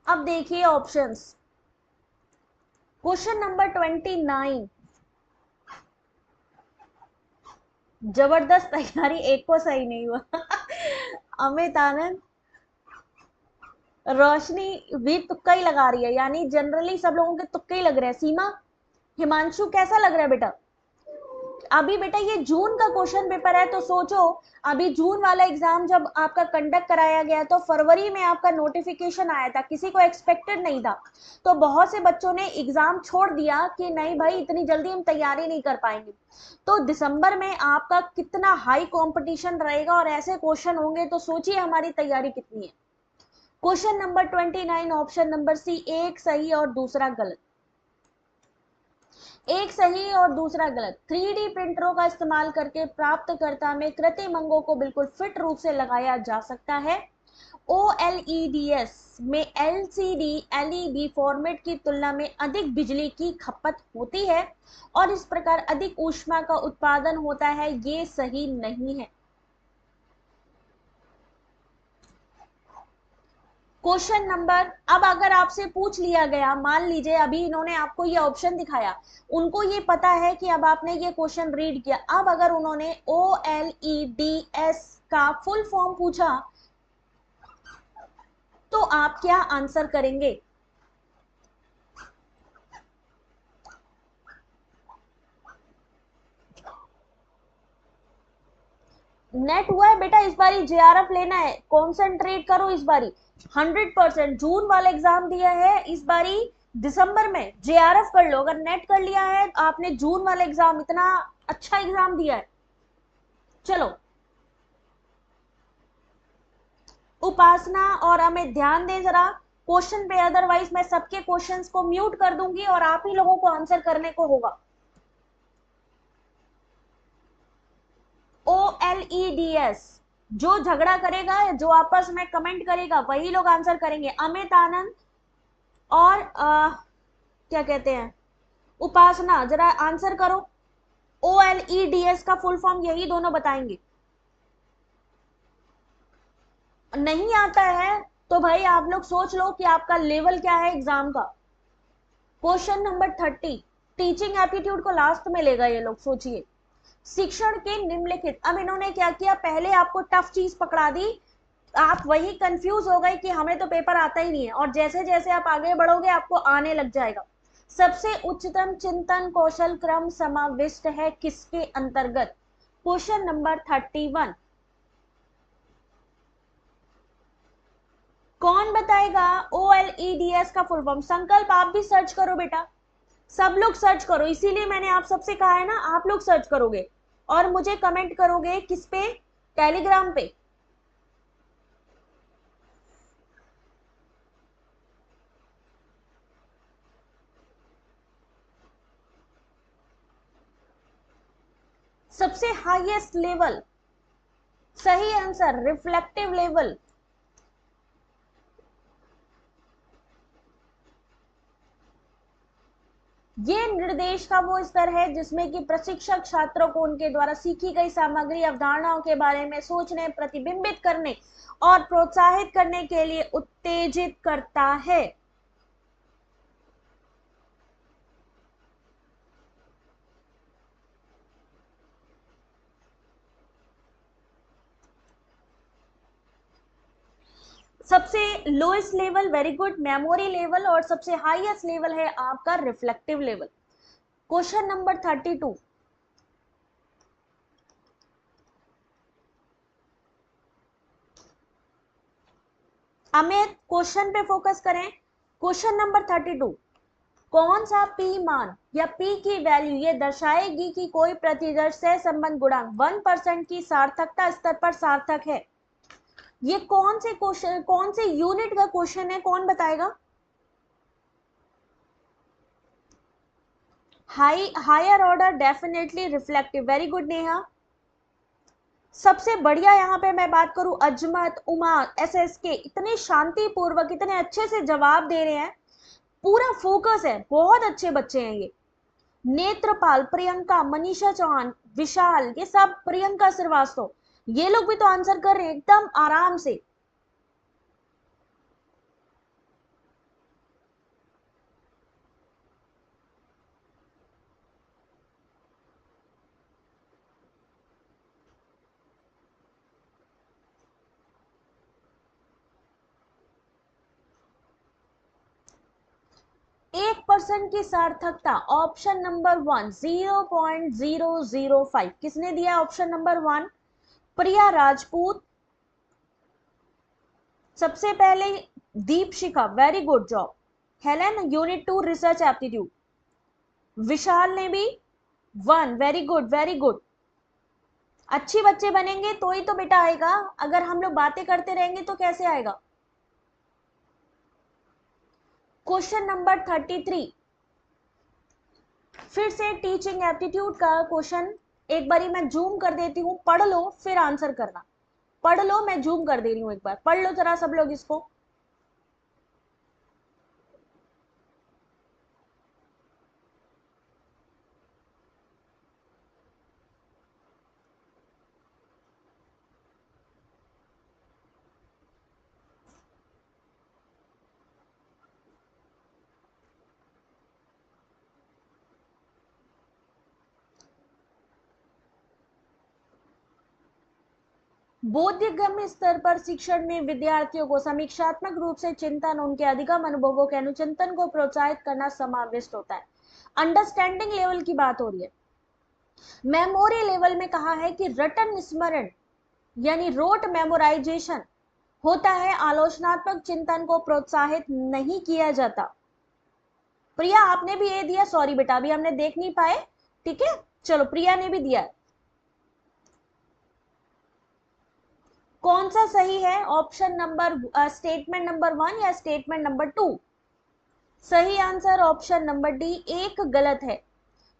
अब देखिए ऑप्शंस। क्वेश्चन नंबर 29, जबरदस्त तैयारी, एक को सही नहीं हुआ। अमित आनंद, रोशनी भी तुक्का ही लगा रही है, यानी जनरली सब लोगों के तुक्के ही लग रहे हैं। सीमा, हिमांशु कैसा लग रहा है बेटा? अभी बेटा ये जून का क्वेश्चन पेपर है, तो सोचो अभी जून वाला एग्जाम जब आपका कंडक्ट कराया गया तो फरवरी में आपका नोटिफिकेशन आया था, किसी को एक्सपेक्टेड नहीं था। तो बहुत से बच्चों ने एग्जाम छोड़ दिया कि नहीं भाई इतनी जल्दी हम तैयारी नहीं कर पाएंगे। तो दिसंबर में आपका कितना हाई कंपटीशन रहेगा और ऐसे क्वेश्चन होंगे, तो सोचिए हमारी तैयारी कितनी है। Question number 29, option number C, एक सही और दूसरा गलत। एक सही और दूसरा गलत। 3D प्रिंटरों का इस्तेमाल करके प्राप्तकर्ता में कृत्रिम अंगों को बिल्कुल फिट रूप से लगाया जा सकता है। OLEDs में LCD LED फॉर्मेट की तुलना में अधिक बिजली की खपत होती है और इस प्रकार अधिक ऊष्मा का उत्पादन होता है, ये सही नहीं है। क्वेश्चन नंबर, अब अगर आपसे पूछ लिया गया, मान लीजिए अभी इन्होंने आपको ये ऑप्शन दिखाया, उनको ये पता है कि अब आपने ये क्वेश्चन रीड किया, अब अगर उन्होंने OLEDs का फुल फॉर्म पूछा तो आप क्या आंसर करेंगे? नेट हुआ है बेटा, इस बारी JRF लेना है, कॉन्सेंट्रेट करो इस बारी 100%। जून वाला एग्जाम दिया है, इस बारी दिसंबर में JRF कर लो। अगर नेट कर लिया है, आपने जून वाला एग्जाम, इतना अच्छा एग्जाम दिया है। चलो उपासना और हमें ध्यान दें जरा क्वेश्चन पे, अदरवाइज मैं सबके क्वेश्चंस को म्यूट कर दूंगी और आप ही लोगों को आंसर करने को होगा। OLEDs, जो झगड़ा करेगा, जो आपस में कमेंट करेगा, वही लोग आंसर करेंगे। अमित आनंद और क्या कहते हैं, उपासना, जरा आंसर करो। OLEDs का फुल फॉर्म यही दोनों बताएंगे। नहीं आता है तो भाई आप लोग सोच लो कि आपका लेवल क्या है एग्जाम का। क्वेश्चन नंबर 30, टीचिंग एप्टीट्यूड को लास्ट में लेगा ये लोग, सोचिए। शिक्षण के निम्नलिखित, अब इन्होंने क्या किया, पहले आपको टफ चीज पकड़ा दी, आप वही कंफ्यूज हो गए कि हमें तो पेपर आता ही नहीं है, और जैसे जैसे आप आगे बढ़ोगे आपको आने लग जाएगा। सबसे उच्चतम चिंतन कौशल क्रम समाविष्ट है किसके अंतर्गत? क्वेश्चन नंबर 31, कौन बताएगा OLEDs का फुल फॉर्म? संकल्प आप भी सर्च करो बेटा, सब लोग सर्च करो, इसीलिए मैंने आप सबसे कहा है ना, आप लोग सर्च करोगे और मुझे कमेंट करोगे किस पे? टेलीग्राम पे। सबसे हाईएस्ट लेवल, सही आंसर रिफ्लेक्टिव लेवल। ये निर्देश का वो स्तर है जिसमें कि प्रशिक्षक छात्रों को उनके द्वारा सीखी गई सामग्री, अवधारणाओं के बारे में सोचने, प्रतिबिंबित करने और प्रोत्साहित करने के लिए उत्तेजित करता है। सबसे lowest level very good, memory level, और सबसे हाईएस्ट लेवल है आपका reflective level. Question number 32, Amit question पे फोकस करें। क्वेश्चन नंबर 32, कौन सा पी मान या पी की वैल्यू ये दर्शाएगी कि कोई प्रतिदर्श सहसंबंध गुणांक 1% की सार्थकता स्तर पर सार्थक है? ये कौन से क्वेश्चन, कौन से यूनिट का क्वेश्चन है, कौन बताएगा? Higher order definitely reflective, very good Neha. सबसे बढ़िया यहाँ पे मैं बात करूं, अजमत, उमा, SSK इतने शांतिपूर्वक इतने अच्छे से जवाब दे रहे हैं, पूरा फोकस है, बहुत अच्छे बच्चे हैं ये। नेत्रपाल, प्रियंका, मनीषा चौहान, विशाल, ये सब, प्रियंका श्रीवास्तव, ये लोग भी तो आंसर कर रहे हैं एकदम आराम से। 1% की सार्थकता, ऑप्शन नंबर 1 0.005। किसने दिया ऑप्शन नंबर 1? प्रिया राजपूत, सबसे पहले Deepshikha, very good job. Helen, unit 2 research aptitude. Vishal ने भी 1, वेरी गुड वेरी गुड। अच्छे बच्चे बनेंगे तो ही तो बेटा आएगा, अगर हम लोग बातें करते रहेंगे तो कैसे आएगा? क्वेश्चन नंबर 33, फिर से टीचिंग एप्टीट्यूड का क्वेश्चन, एक बारी मैं जूम कर देती हूँ, पढ़ लो फिर आंसर करना। पढ़ लो, मैं जूम कर दे रही हूँ, एक बार पढ़ लो जरा सब लोग इसको। बोधगम्य स्तर पर शिक्षण में विद्यार्थियों को समीक्षात्मक रूप से चिंतन, उनके अधिगम अनुभवों के अनुचिंतन को प्रोत्साहित करना समाविष्ट होता है। अंडरस्टैंडिंग लेवल की बात हो रही है। मेमोरी लेवल में कहा है कि रटन स्मरण यानी रोट मेमोराइजेशन होता है, आलोचनात्मक चिंतन को प्रोत्साहित नहीं किया जाता। प्रिया आपने भी ये दिया, सॉरी बेटा अभी हमने देख नहीं पाए, ठीक है, चलो प्रिया ने भी दिया। कौन सा सही है? ऑप्शन नंबर स्टेटमेंट नंबर 1 या स्टेटमेंट नंबर 2? सही आंसर ऑप्शन नंबर डी, एक गलत है,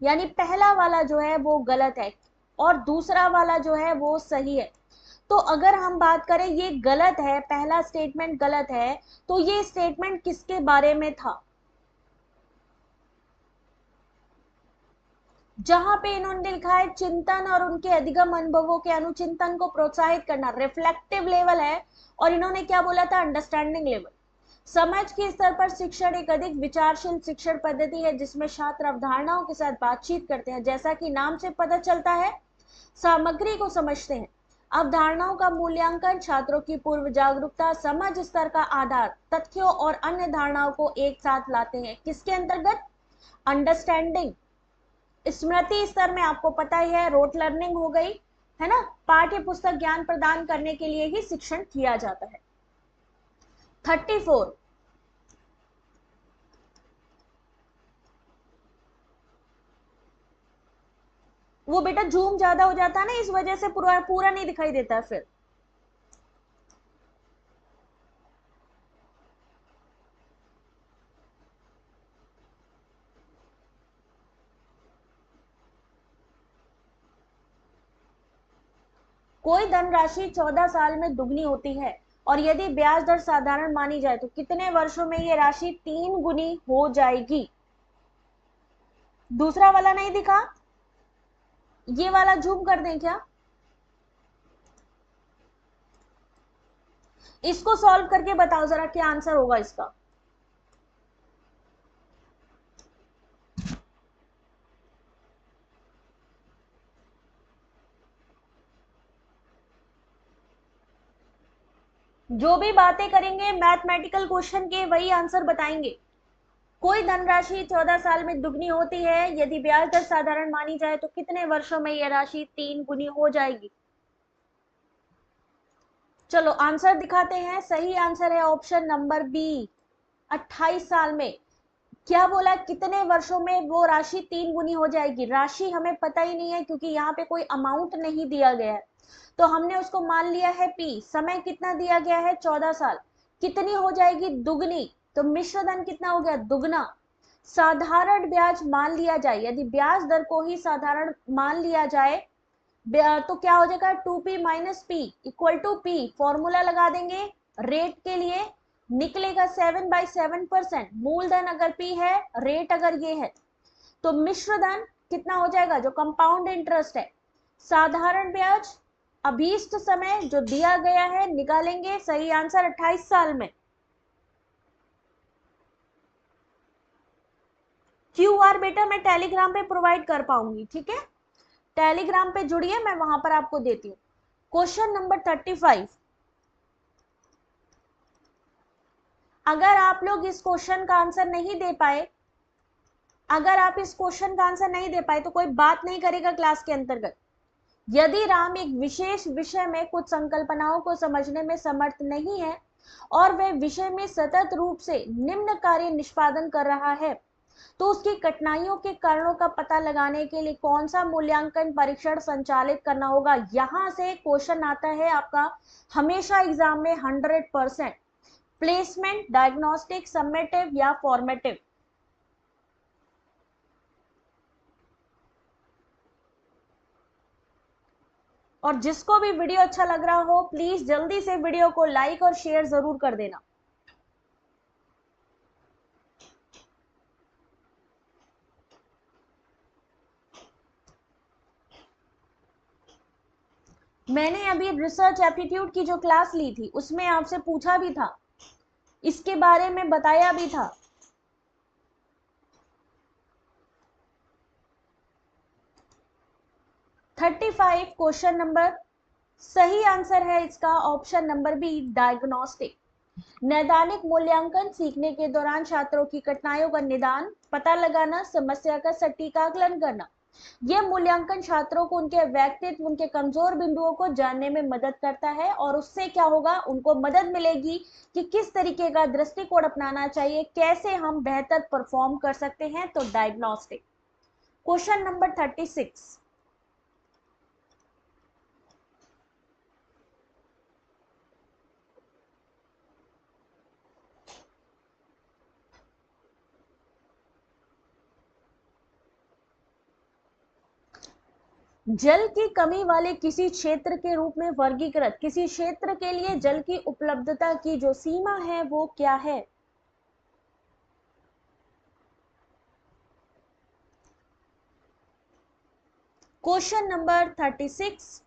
यानी पहला वाला जो है वो गलत है और दूसरा वाला जो है वो सही है। तो अगर हम बात करें ये गलत है, पहला स्टेटमेंट गलत है, तो ये स्टेटमेंट किसके बारे में था? जहां पे इन्होंने लिखा है चिंतन और उनके अधिगम अनुभवों के अनुचिंतन को प्रोत्साहित करना, रिफ्लेक्टिव लेवल है, और इन्होंने क्या बोला था? Understanding level. समझ के स्तर पर शिक्षण एक अधिक विचारशील शिक्षण पद्धति है जिसमें छात्र अवधारणाओं के साथ बातचीत करते हैं, जैसा कि नाम से पता चलता है सामग्री को समझते हैं। अवधारणाओं का मूल्यांकन छात्रों की पूर्व जागरूकता, समझ स्तर का आधार, तथ्यों और अन्य धारणाओं को एक साथ लाते हैं। किसके अंतर्गत? अंडरस्टैंडिंग। स्मृति स्तर में आपको पता ही है, रोट लर्निंग हो गई है ना, पाठ्य पुस्तक ज्ञान प्रदान करने के लिए ही शिक्षण किया जाता है। 34, वो बेटा जूम ज्यादा हो जाता है ना, इस वजह से पूरा पूरा नहीं दिखाई देता फिर। कोई धनराशि 14 साल में दुगनी होती है और यदि ब्याज दर साधारण मानी जाए तो कितने वर्षों में ये राशि 3 गुनी हो जाएगी? दूसरा वाला नहीं दिखा, ये वाला जूम कर दें क्या? इसको सॉल्व करके बताओ जरा क्या आंसर होगा इसका। जो भी बातें करेंगे मैथमेटिकल क्वेश्चन के वही आंसर बताएंगे। कोई धनराशि 14 साल में दुगनी होती है, यदि ब्याज दर साधारण मानी जाए तो कितने वर्षों में यह राशि 3 गुनी हो जाएगी? चलो आंसर दिखाते हैं, सही आंसर है ऑप्शन नंबर बी, 28 साल में। क्या बोला, कितने वर्षों में वो राशि 3 गुनी हो जाएगी? राशि हमें पता ही नहीं है क्योंकि यहाँ पे कोई अमाउंट नहीं दिया गया है, तो हमने उसको मान लिया है पी। समय कितना दिया गया है? 14 साल। कितनी हो जाएगी? दुगनी। तो मिश्र धन कितना हो गया? दुगना। साधारण ब्याज मान लिया जाए, यदि ब्याज दर को ही साधारण मान लिया जाए तो क्या हो जाएगा? 2p minus P equal to P. Formula लगा देंगे रेट के लिए, निकलेगा 7/7%। मूलधन अगर पी है, रेट अगर ये है, तो मिश्र धन कितना हो जाएगा? जो कंपाउंड इंटरेस्ट है। साधारण ब्याज, अभीष्ट समय जो दिया गया है निकालेंगे। सही आंसर 28 साल में। क्यूआर बेटा मैं टेलीग्राम पे प्रोवाइड कर पाऊंगी, ठीक है? टेलीग्राम पे जुड़िए, मैं वहां पर आपको देती हूँ। Question number 35। अगर आप लोग इस क्वेश्चन का आंसर नहीं दे पाए, अगर आप इस क्वेश्चन का आंसर नहीं दे पाए तो कोई बात नहीं करेगा क्लास के अंतर्गत। यदि राम एक विशेष विषय में कुछ संकल्पनाओं को समझने में समर्थ नहीं है और वह विषय में सतत रूप से निम्न कार्य निष्पादन कर रहा है, तो उसकी कठिनाइयों के कारणों का पता लगाने के लिए कौन सा मूल्यांकन परीक्षण संचालित करना होगा? यहां से क्वेश्चन आता है आपका हमेशा एग्जाम में 100%। प्लेसमेंट, डायग्नोस्टिक, समेटिव या फॉर्मेटिव? और जिसको भी वीडियो अच्छा लग रहा हो प्लीज जल्दी से वीडियो को लाइक और शेयर जरूर कर देना। मैंने अभी रिसर्च एप्टीट्यूड की जो क्लास ली थी उसमें आपसे पूछा भी था, इसके बारे में बताया भी था। थर्टी फाइव क्वेश्चन नंबर, सही आंसर है इसका ऑप्शन नंबर बी, डायग्नोस्टिक। नैदानिक मूल्यांकन सीखने के दौरान छात्रों की कठिनाइयों का निदान, पता लगाना, समस्या का सटीक आकलन करना। यह मूल्यांकन छात्रों को उनके व्यक्तित्व, उनके कमजोर बिंदुओं को जानने में मदद करता है और उससे क्या होगा? उनको मदद मिलेगी कि किस तरीके का दृष्टिकोण अपनाना चाहिए, कैसे हम बेहतर परफॉर्म कर सकते हैं। तो डायग्नोस्टिक। Question number 36। जल की कमी वाले किसी क्षेत्र के रूप में वर्गीकृत, किसी क्षेत्र के लिए जल की उपलब्धता की जो सीमा है वो क्या है? Question number 36।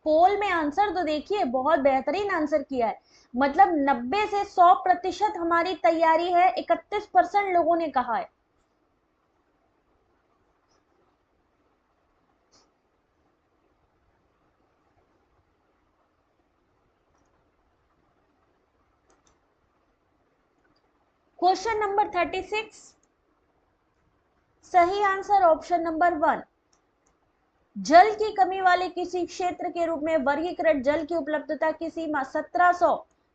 पोल में आंसर तो देखिए, बहुत बेहतरीन आंसर किया है। मतलब 90 से 100% हमारी तैयारी है, 31% लोगों ने कहा है। क्वेश्चन नंबर 36, सही आंसर ऑप्शन नंबर 1। जल की कमी वाले किसी क्षेत्र के रूप में वर्गीकृत जल की उपलब्धता की सीमा 1700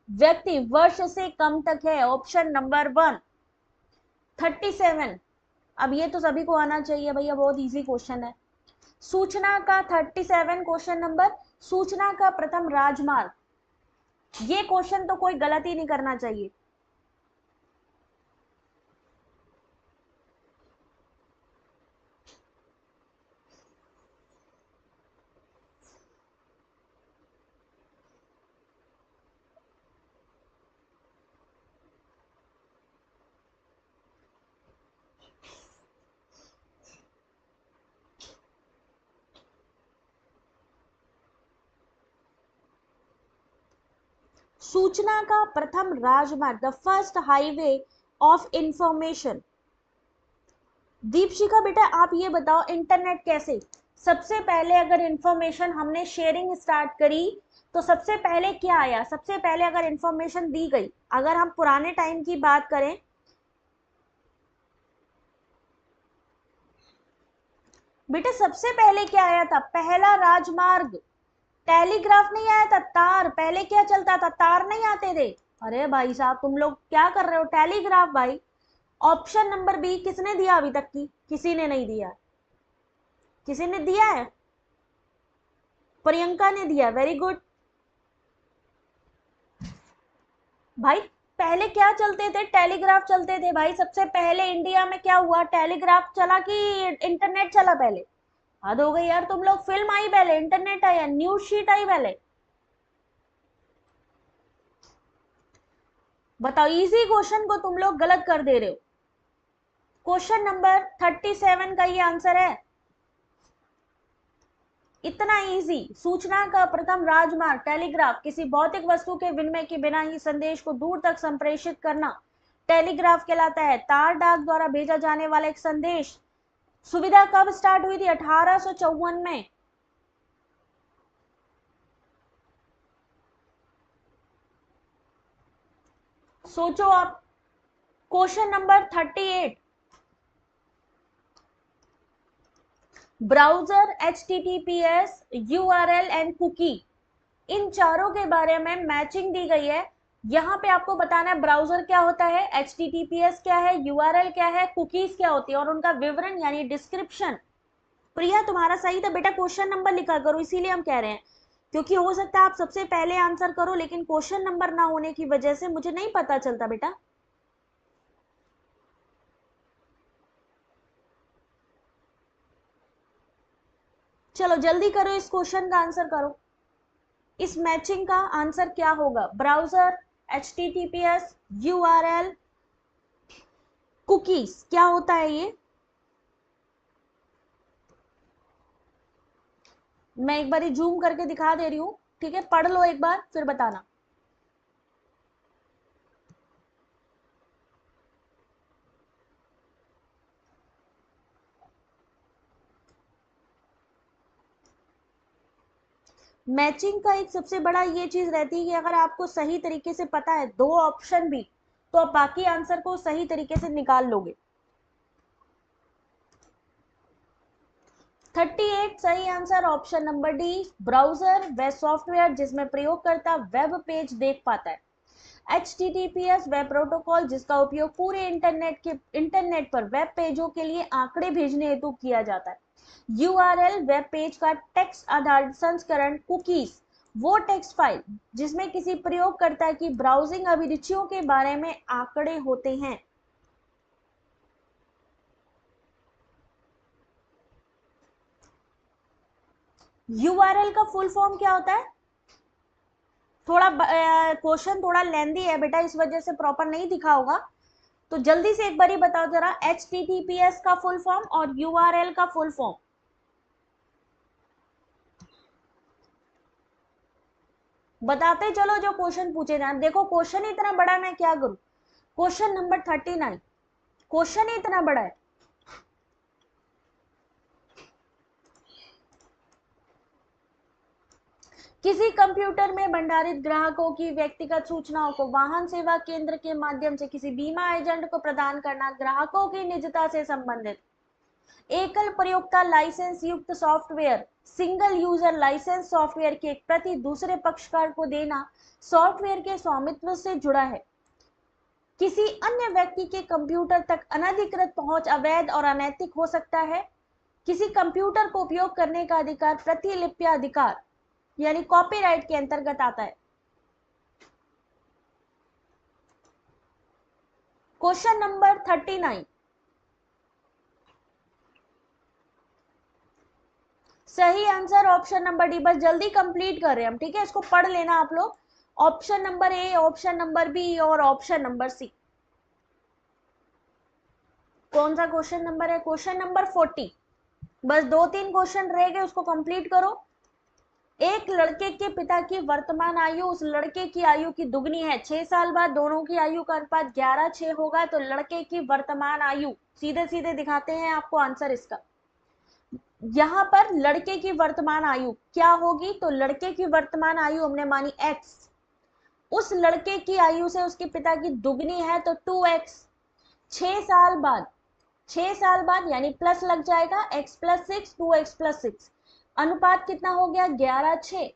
व्यक्ति वर्ष से कम तक है। Option number 1। 37, अब ये तो सभी को आना चाहिए भैया, बहुत इजी क्वेश्चन है। सूचना का 37 क्वेश्चन नंबर, सूचना का प्रथम राजमार्ग। ये क्वेश्चन तो कोई गलती नहीं करना चाहिए। सूचना का प्रथम राजमार्ग, the first highway of information. Deepshikha बेटा आप ये बताओ, इंटरनेट कैसे? सबसे पहले अगर इंफॉर्मेशन हमने शेयरिंग स्टार्ट करी तो सबसे पहले क्या आया? सबसे पहले अगर इंफॉर्मेशन दी गई, अगर हम पुराने टाइम की बात करें, बेटा सबसे पहले क्या आया था? पहला राजमार्ग। टेलीग्राफ नहीं आया था, तार। पहले क्या चलता था? तार नहीं आते थे। अरे भाई साहब तुम लोग क्या कर रहे हो? टेलीग्राफ भाई। ऑप्शन नंबर बी किसने दिया अभी तक की? किसी ने नहीं दिया। किसी ने दिया है? प्रियंका ने दिया, वेरी गुड। भाई पहले क्या चलते थे? टेलीग्राफ चलते थे भाई। सबसे पहले इंडिया में क्या हुआ? टेलीग्राफ चला कि इंटरनेट चला पहले? हद हो गई यार, तुम लोग। फिल्म आई पहले, इंटरनेट आया, न्यूज शीट आई पहले? बताओ, इजी क्वेश्चन को तुम लोग गलत कर दे रहे हो। क्वेश्चन नंबर 37 का ये आंसर है। इतना इजी। सूचना का प्रथम राजमार्ग टेलीग्राफ किसी भौतिक वस्तु के विनिमय के बिना ही संदेश को दूर तक संप्रेषित करना टेलीग्राफ कहलाता है। तार डाक द्वारा भेजा जाने वाला एक संदेश सुविधा कब स्टार्ट हुई थी? 1854 में। सोचो आप। Question number 38। Browser, HTTPS, URL and cookie, इन चारों के बारे में मैचिंग दी गई है। यहां पे आपको बताना है ब्राउजर क्या होता है, HTTPS क्या है, URL क्या है, कुकीज क्या होती है, और उनका विवरण यानी डिस्क्रिप्शन। प्रिया तुम्हारा सही था बेटा, क्वेश्चन नंबर लिखा करो, इसीलिए हम कह रहे हैं। क्योंकि हो सकता है आप सबसे पहले आंसर करो, लेकिन क्वेश्चन नंबर ना होने की वजह से मुझे नहीं पता चलता बेटा। चलो जल्दी करो, इस क्वेश्चन का आंसर करो। इस मैचिंग का आंसर क्या होगा? ब्राउजर, HTTPS, URL, कुकीज, क्या होता है ये? मैं एक बार जूम करके दिखा दे रही हूं, ठीक है? पढ़ लो एक बार फिर बताना। मैचिंग का एक सबसे बड़ा ये चीज रहती है कि अगर आपको सही तरीके से पता है दो ऑप्शन भी, तो आप बाकी आंसर को सही तरीके से निकाल लोगे। 38 सही answer option number D. Browser वह सॉफ्टवेयर जिसमें प्रयोगकर्ता वेब पेज देख पाता है। HTTPS वेब प्रोटोकॉल जिसका उपयोग पूरे इंटरनेट पर वेब पेजों के लिए आंकड़े भेजने हेतु किया जाता है। URL वेब पेज का टेक्स्ट आधारित संस्करण। कुकीज वो टेक्स्ट फाइल जिसमें किसी प्रयोगकर्ता की ब्राउजिंग अभिरुचियों के बारे में आंकड़े होते हैं। URL का फुल फॉर्म क्या होता है? थोड़ा क्वेश्चन थोड़ा लेंदी है बेटा, इस वजह से प्रॉपर नहीं दिखा होगा, तो जल्दी से एक बार ही बताओ जरा। HTTPS का फुल फॉर्म और URL का फुल फॉर्म बताते चलो जो क्वेश्चन पूछे जाए। देखो क्वेश्चन ही इतना बड़ा, मैं क्या करूं? क्वेश्चन नंबर 39, क्वेश्चन ही इतना बड़ा है। किसी कंप्यूटर में भंडारित ग्राहकों की व्यक्तिगत सूचनाओं को वाहन सेवा केंद्र के माध्यम से किसी बीमा एजेंट को प्रदान करना ग्राहकों की निजता से संबंधित। एकल प्रयोक्ता लाइसेंस युक्त software, single user licence software की एक प्रति दूसरे पक्षकार को देना सॉफ्टवेयर के स्वामित्व से जुड़ा है। किसी अन्य व्यक्ति के कंप्यूटर तक अनधिकृत पहुंच अवैध और अनैतिक हो सकता है। किसी कंप्यूटर को उपयोग करने का अधिकार प्रतिलिपि अधिकार यानी कॉपीराइट के अंतर्गत आता है। क्वेश्चन नंबर 39 सही आंसर ऑप्शन नंबर डी। बस जल्दी कंप्लीट कर रहे हैं हम, ठीक है? इसको पढ़ लेना आप लोग। Option number A, option number B और ऑप्शन नंबर सी। कौन सा क्वेश्चन नंबर है? Question number 40। बस दो तीन क्वेश्चन रह गए, उसको कंप्लीट करो। एक लड़के के पिता की वर्तमान आयु उस लड़के की आयु की दुगनी है। 6 साल बाद दोनों की आयु का अनुपात 11:6 होगा, तो लड़के की वर्तमान आयु, सीधे सीधे दिखाते हैं आपको आंसर इसका। यहां पर लड़के की वर्तमान आयु क्या होगी? तो लड़के की वर्तमान आयु हमने मानी x, उस लड़के की आयु से उसके पिता की दुगनी है तो 2x। 6 साल बाद 6 साल बाद यानी प्लस लग जाएगा, x+6 2x+6, अनुपात कितना हो गया 11:6।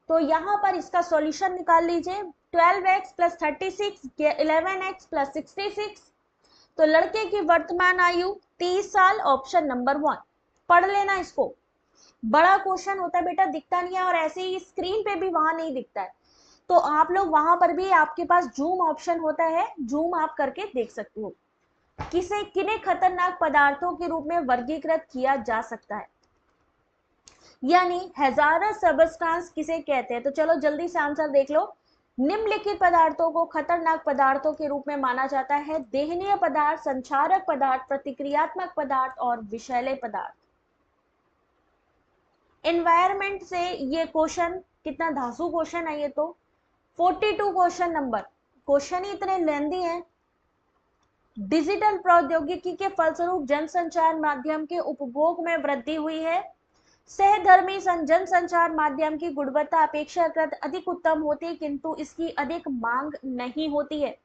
तो यहां पर इसका सॉल्यूशन निकाल लीजिए, 12x + 36 11x + 66। तो लड़के की वर्तमान आयु 30 साल, ऑप्शन नंबर 1। पढ़ लेना इसको, बड़ा क्वेश्चन होता है बेटा, दिखता नहीं है, और ऐसे ही स्क्रीन पे भी वहां नहीं दिखता है, तो आप लोग वहां पर भी आपके पास जूम ऑप्शन होता है, जूम आप करके देख सकते हो। किसे किन्हें खतरनाक पदार्थों के रूप में वर्गीकृत किया जा सकता है, यानी हैजार्डस सब्सटेंस किसे कहते हैं। तो चलो जल्दी से आंसर देख लो। निम्नलिखित पदार्थों को खतरनाक पदार्थों के रूप में माना जाता है: देहनीय पदार्थ, संक्षारक पदार्थ, प्रतिक्रियात्मक पदार्थ और विषैले पदार्थ। एनवायरमेंट से ये क्वेश्चन कितना धांसू क्वेश्चन है ये तो, 42 क्वेश्चन नंबर, क्वेश्चन ही इतने लेंदी हैं। डिजिटल प्रौद्योगिकी के फलस्वरूप जनसंचार माध्यम के उपभोग में वृद्धि हुई है। सहधर्मी जनसंचार माध्यम की गुणवत्ता अपेक्षाकृत अधिक उत्तम होती है, किंतु इसकी अधिक मांग नहीं होती है।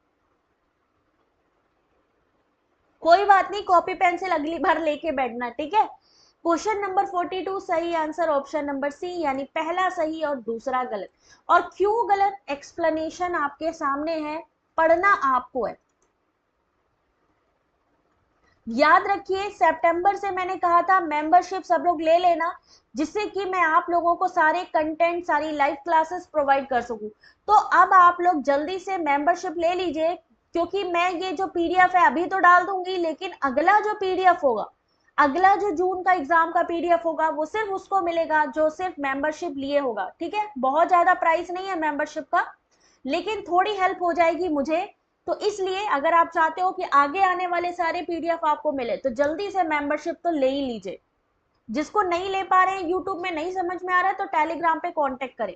कोई बात नहीं, कॉपी पेंसिल अगली बार लेके बैठना, ठीक है। क्वेश्चन नंबर 42 सही आंसर ऑप्शन नंबर सी, यानी पहला सही और दूसरा गलत। और क्यों गलत, एक्सप्लेनेशन आपके सामने है, पढ़ना आपको है। याद रखिए सितंबर से मैंने कहा था मेंबरशिप सब लोग ले लेना, जिससे कि मैं आप लोगों को सारे कंटेंट, सारी लाइव क्लासेस प्रोवाइड कर सकूं। तो अब आप लोग जल्दी से मेंबरशिप ले लीजिए, क्योंकि मैं ये जो पीडीएफ है अभी तो डाल दूंगी, लेकिन अगला जो पीडीएफ होगा, अगला जो जून का एग्जाम का पीडीएफ होगा, वो सिर्फ उसको मिलेगा जो सिर्फ मेंबरशिप लिए होगा, ठीक है। बहुत ज्यादा प्राइस नहीं है मेंबरशिप का, लेकिन थोड़ी हेल्प हो जाएगी मुझे। तो इसलिए अगर आप चाहते हो कि आगे आने वाले सारे पीडीएफ आपको मिले, तो जल्दी से मेंबरशिप तो ले ही लीजिए। जिसको नहीं ले पा रहे हैं, यूट्यूब में नहीं समझ में आ रहा है, तो टेलीग्राम पे कांटेक्ट करें।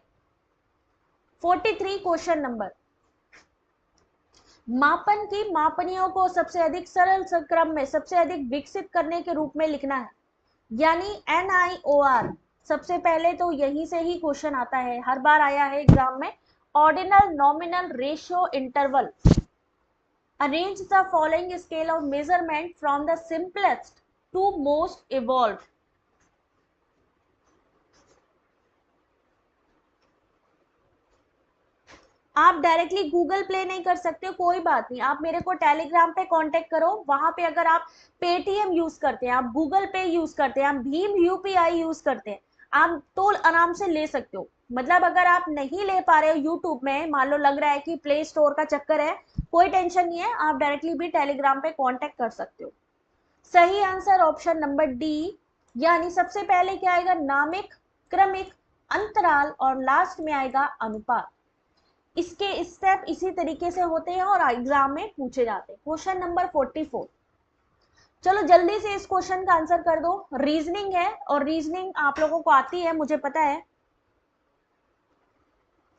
43 क्वेश्चन नंबर, मापन की मापनियों को सबसे अधिक सरल क्रम में सबसे अधिक विकसित करने के रूप में लिखना है, यानी NIOR। सबसे पहले तो यहीं से ही क्वेश्चन आता है, हर बार आया है एग्जाम में। Ordinal, nominal, ratio, interval. Arrange the following scale of measurement from the simplest to most evolved. आप डायरेक्टली गूगल प्ले नहीं कर सकते, कोई बात नहीं, आप मेरे को टेलीग्राम पे कांटेक्ट करो। वहां पे अगर आप पेटीएम यूज करते हैं, आप गूगल पे यूज करते हैं, आप भीम यूपीआई यूज करते हैं, आप तो आराम से ले सकते हो। मतलब अगर आप नहीं ले पा रहे हो यूट्यूब में, मान लो लग रहा है कि प्ले स्टोर का चक्कर है, कोई टेंशन नहीं है, आप डायरेक्टली भी टेलीग्राम पे कांटेक्ट कर सकते हो। सही आंसर ऑप्शन नंबर डी, यानी सबसे पहले क्या आएगा, नामिक, क्रमिक, अंतराल और लास्ट में आएगा अनुपात। इसके स्टेप इसी तरीके से होते हैं और एग्जाम में पूछे जाते हैं। क्वेश्चन नंबर 44, चलो जल्दी से इस क्वेश्चन का आंसर कर दो। रीजनिंग है और रीजनिंग आप लोगों को आती है, मुझे पता है।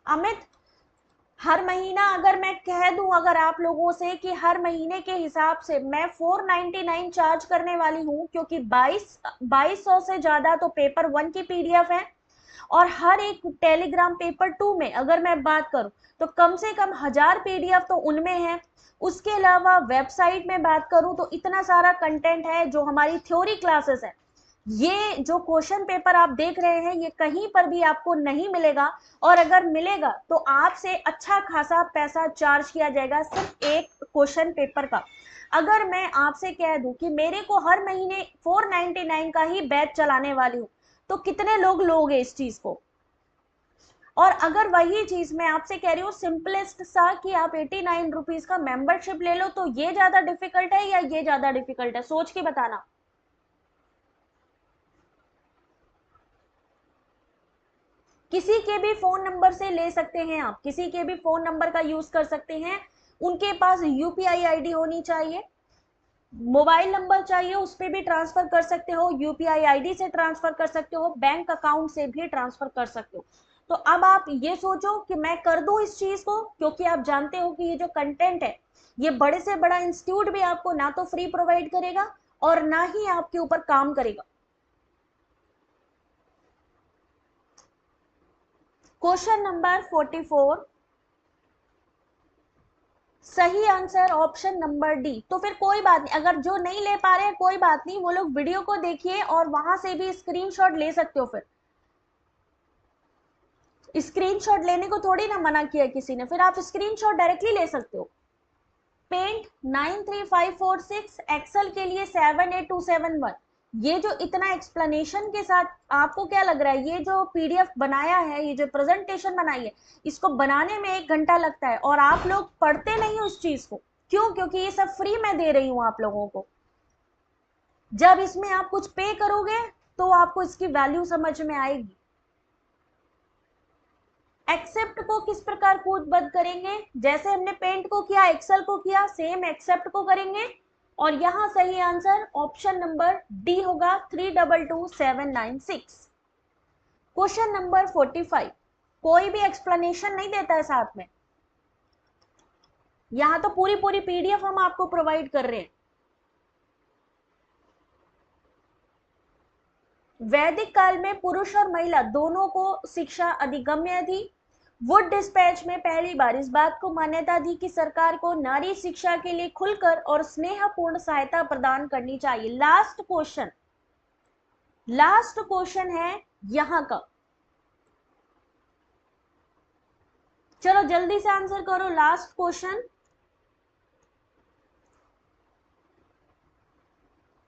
अमित, हर महीना अगर मैं कह दूं अगर आप लोगों से कि हर महीने के हिसाब से मैं 499 चार्ज करने वाली हूं, क्योंकि 2200 से ज्यादा तो पेपर 1 की पीडीएफ है, और हर एक टेलीग्राम पेपर 2 में अगर मैं बात करूं तो कम से कम 1000 पीडीएफ तो उनमें है। उसके अलावा वेबसाइट में बात करूं तो इतना सारा कंटेंट है, जो हमारी थ्योरी क्लासेस है। ये जो क्वेश्चन पेपर आप देख रहे हैं, ये कहीं पर भी आपको नहीं मिलेगा, और अगर मिलेगा तो आपसे अच्छा खासा पैसा चार्ज किया जाएगा सिर्फ एक क्वेश्चन पेपर का। अगर मैं आपसे कह दूं कि मेरे को हर महीने 499 का ही बैच चलाने वाली हूं, तो कितने लोग लोगे इस चीज को। और अगर वही चीज मैं आपसे कह रही हूँ सिंपलेस्ट सा कि आप 89 रुपीज का मेंबरशिप ले लो, तो ये ज्यादा डिफिकल्ट है या ये ज्यादा डिफिकल्ट है, सोच के बताना। किसी के भी फोन नंबर से ले सकते हैं आप, किसी के भी फोन नंबर का यूज कर सकते हैं। उनके पास यूपीआई आईडी होनी चाहिए, मोबाइल नंबर चाहिए, उस पर भी ट्रांसफर कर सकते हो, यूपीआई आईडी से ट्रांसफर कर सकते हो, बैंक अकाउंट से भी ट्रांसफर कर सकते हो। तो अब आप ये सोचो कि मैं कर दूं इस चीज को, क्योंकि आप जानते हो कि ये जो कंटेंट है, ये बड़े से बड़ा इंस्टीट्यूट भी आपको ना तो फ्री प्रोवाइड करेगा और ना ही आपके ऊपर काम करेगा। क्वेश्चन नंबर 44, सही आंसर ऑप्शन नंबर डी। तो फिर कोई बात नहीं, अगर जो नहीं ले पा रहे हैं कोई बात नहीं, वो लोग वीडियो को देखिए और वहां से भी स्क्रीनशॉट ले सकते हो। फिर स्क्रीनशॉट लेने को थोड़ी ना मना किया किसी ने, फिर आप स्क्रीनशॉट डायरेक्टली ले सकते हो। पेंट 93546, एक्सेल के लिए 78271। ये जो इतना एक्सप्लेनेशन के साथ, आपको क्या लग रहा है ये जो पीडीएफ बनाया है, ये जो प्रेजेंटेशन बनाई है, इसको बनाने में 1 घंटा लगता है और आप लोग पढ़ते नहीं हो इस चीज को। क्यों? क्योंकि ये सब फ्री में दे रही हूं आप लोगों को। जब इसमें आप कुछ पे करोगे तो आपको इसकी वैल्यू समझ में आएगी। एक्सेप्ट को किस प्रकार कूदबद्ध करेंगे? जैसे हमने पेंट को किया, एक्सेल को किया, सेम एक्सेप्ट को करेंगे। और यहां सही आंसर ऑप्शन नंबर डी होगा 322796। क्वेश्चन नंबर 45, कोई भी एक्सप्लेनेशन नहीं देता है साथ में, यहां तो पूरी पूरी पीडीएफ हम आपको प्रोवाइड कर रहे हैं। वैदिक काल में पुरुष और महिला दोनों को शिक्षा अधिगम्य थी। वुड डिस्पैच में पहली बार इस बात को मान्यता दी कि सरकार को नारी शिक्षा के लिए खुलकर और स्नेहपूर्ण सहायता प्रदान करनी चाहिए। लास्ट क्वेश्चन है यहां का। चलो जल्दी से आंसर करो, लास्ट क्वेश्चन।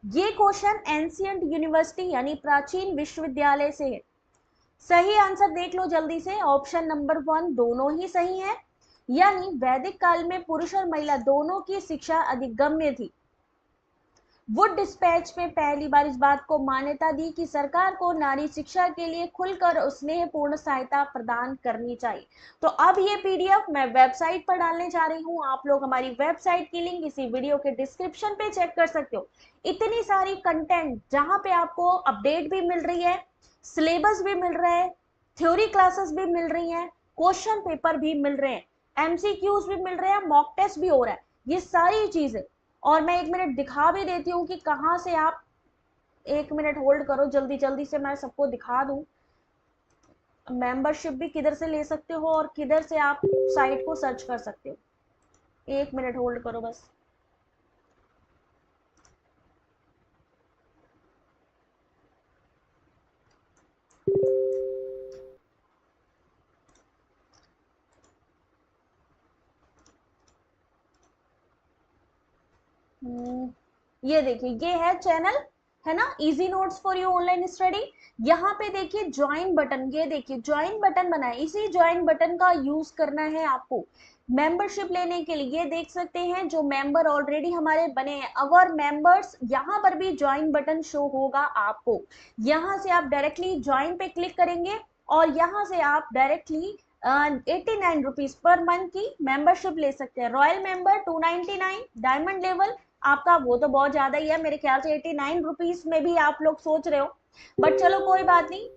ये क्वेश्चन एंशियंट यूनिवर्सिटी यानी प्राचीन विश्वविद्यालय से है। सही आंसर देख लो जल्दी से, ऑप्शन नंबर 1 दोनों ही सही है। यानी वैदिक काल में पुरुष और महिला दोनों की शिक्षा अधिगम्य थी। वुड डिस्पैच में पहली बार इस बात को मान्यता दी कि सरकार को नारी शिक्षा के लिए खुलकर और स्नेहपूर्ण सहायता प्रदान करनी चाहिए। तो अब ये पीडीएफ मैं वेबसाइट पर डालने जा रही हूँ। आप लोग हमारी वेबसाइट की लिंक इसी वीडियो के डिस्क्रिप्शन पे चेक कर सकते हो। इतनी सारी कंटेंट जहां पे आपको अपडेट भी मिल रही है, सिलेबस भी मिल रहा है, थ्योरी क्लासेस भी मिल रही हैं, क्वेश्चन पेपर भी मिल रहे हैं, एमसीक्यूज भी मिल रहे हैं, मॉक टेस्ट भी हो रहा है, ये सारी चीजें। और मैं 1 मिनट दिखा भी देती हूँ कि कहाँ से आप, 1 मिनट होल्ड करो, जल्दी जल्दी से मैं सबको दिखा दूं। मेंबरशिप भी किधर से ले सकते हो और किधर से आप साइट को सर्च कर सकते हो। 1 मिनट होल्ड करो बस। ये देखिए, ये है चैनल, है ना, easy notes for you online study. यहाँ पे देखिए ज्वाइन बटन, ये देखिए ज्वाइन बटन बना है, इसी ज्वाइन बटन का यूज करना है आपको मेंबरशिप लेने के लिए। ये देख सकते हैं जो मेंबर ऑलरेडी हमारे बने हैं, अवर मेंबर्स, यहाँ पर भी ज्वाइन बटन शो होगा आपको। यहाँ से आप डायरेक्टली ज्वाइन पे क्लिक करेंगे और यहाँ से आप डायरेक्टली 89 रुपीज पर मंथ की मेंबरशिप ले सकते हैं। रॉयल मेंबर 299, डायमंड लेवल आपका वो तो बहुत ज्यादा ही है, मेरे ख्याल से 89 रुपीज में भी आप लोग सोच रहे हो, बट चलो कोई बात नहीं।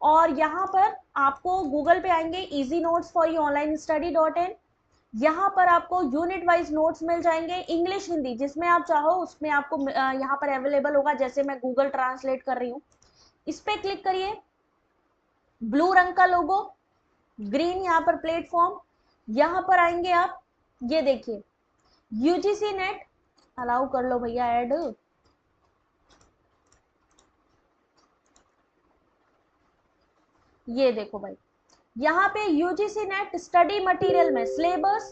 और यहाँ पर आपको गूगल पे आएंगे easy notes for you online study. यहाँ पर आपको यूनिट वाइज नोट्स मिल जाएंगे, इंग्लिश हिंदी जिसमें आप चाहो उसमें आपको यहाँ पर अवेलेबल होगा। जैसे मैं गूगल ट्रांसलेट कर रही हूँ, इस पे क्लिक करिए, ब्लू रंग का लोगो, ग्रीन यहाँ पर प्लेटफॉर्म, यहाँ पर आएंगे आप, ये देखिए यूजीसी नेट, अलाउ कर लो भैया ऐड। ये देखो भाई, यहाँ पे यूजीसी नेट स्टडी मटेरियल में सिलेबस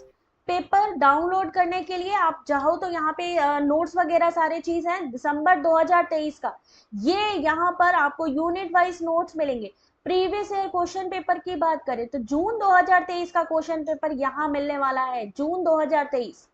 पेपर डाउनलोड करने के लिए आप चाहो तो यहाँ पे नोट्स वगैरह सारे चीज हैं। दिसंबर 2023 का ये यहाँ पर आपको यूनिट वाइज नोट्स मिलेंगे। प्रीवियस ईयर क्वेश्चन पेपर की बात करें तो जून 2023 का क्वेश्चन पेपर यहाँ मिलने वाला है, जून 2023।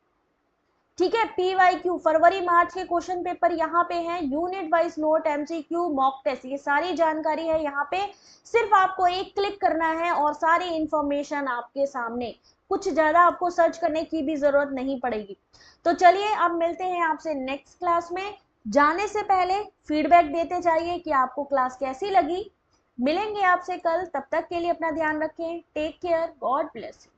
ठीक है, पीवाईक्यू फरवरी मार्च के क्वेश्चन पेपर यहाँ पे हैं, unit wise note, MCQ, mock test, ये सारी जानकारी है यहाँ पे। सिर्फ आपको एक क्लिक करना है और सारी इंफॉर्मेशन आपके सामने, कुछ ज्यादा आपको सर्च करने की भी जरूरत नहीं पड़ेगी। तो चलिए अब मिलते हैं आपसे नेक्स्ट क्लास में। जाने से पहले फीडबैक देते जाइए कि आपको क्लास कैसी लगी। मिलेंगे आपसे कल, तब तक के लिए अपना ध्यान रखें। Take care, God bless you.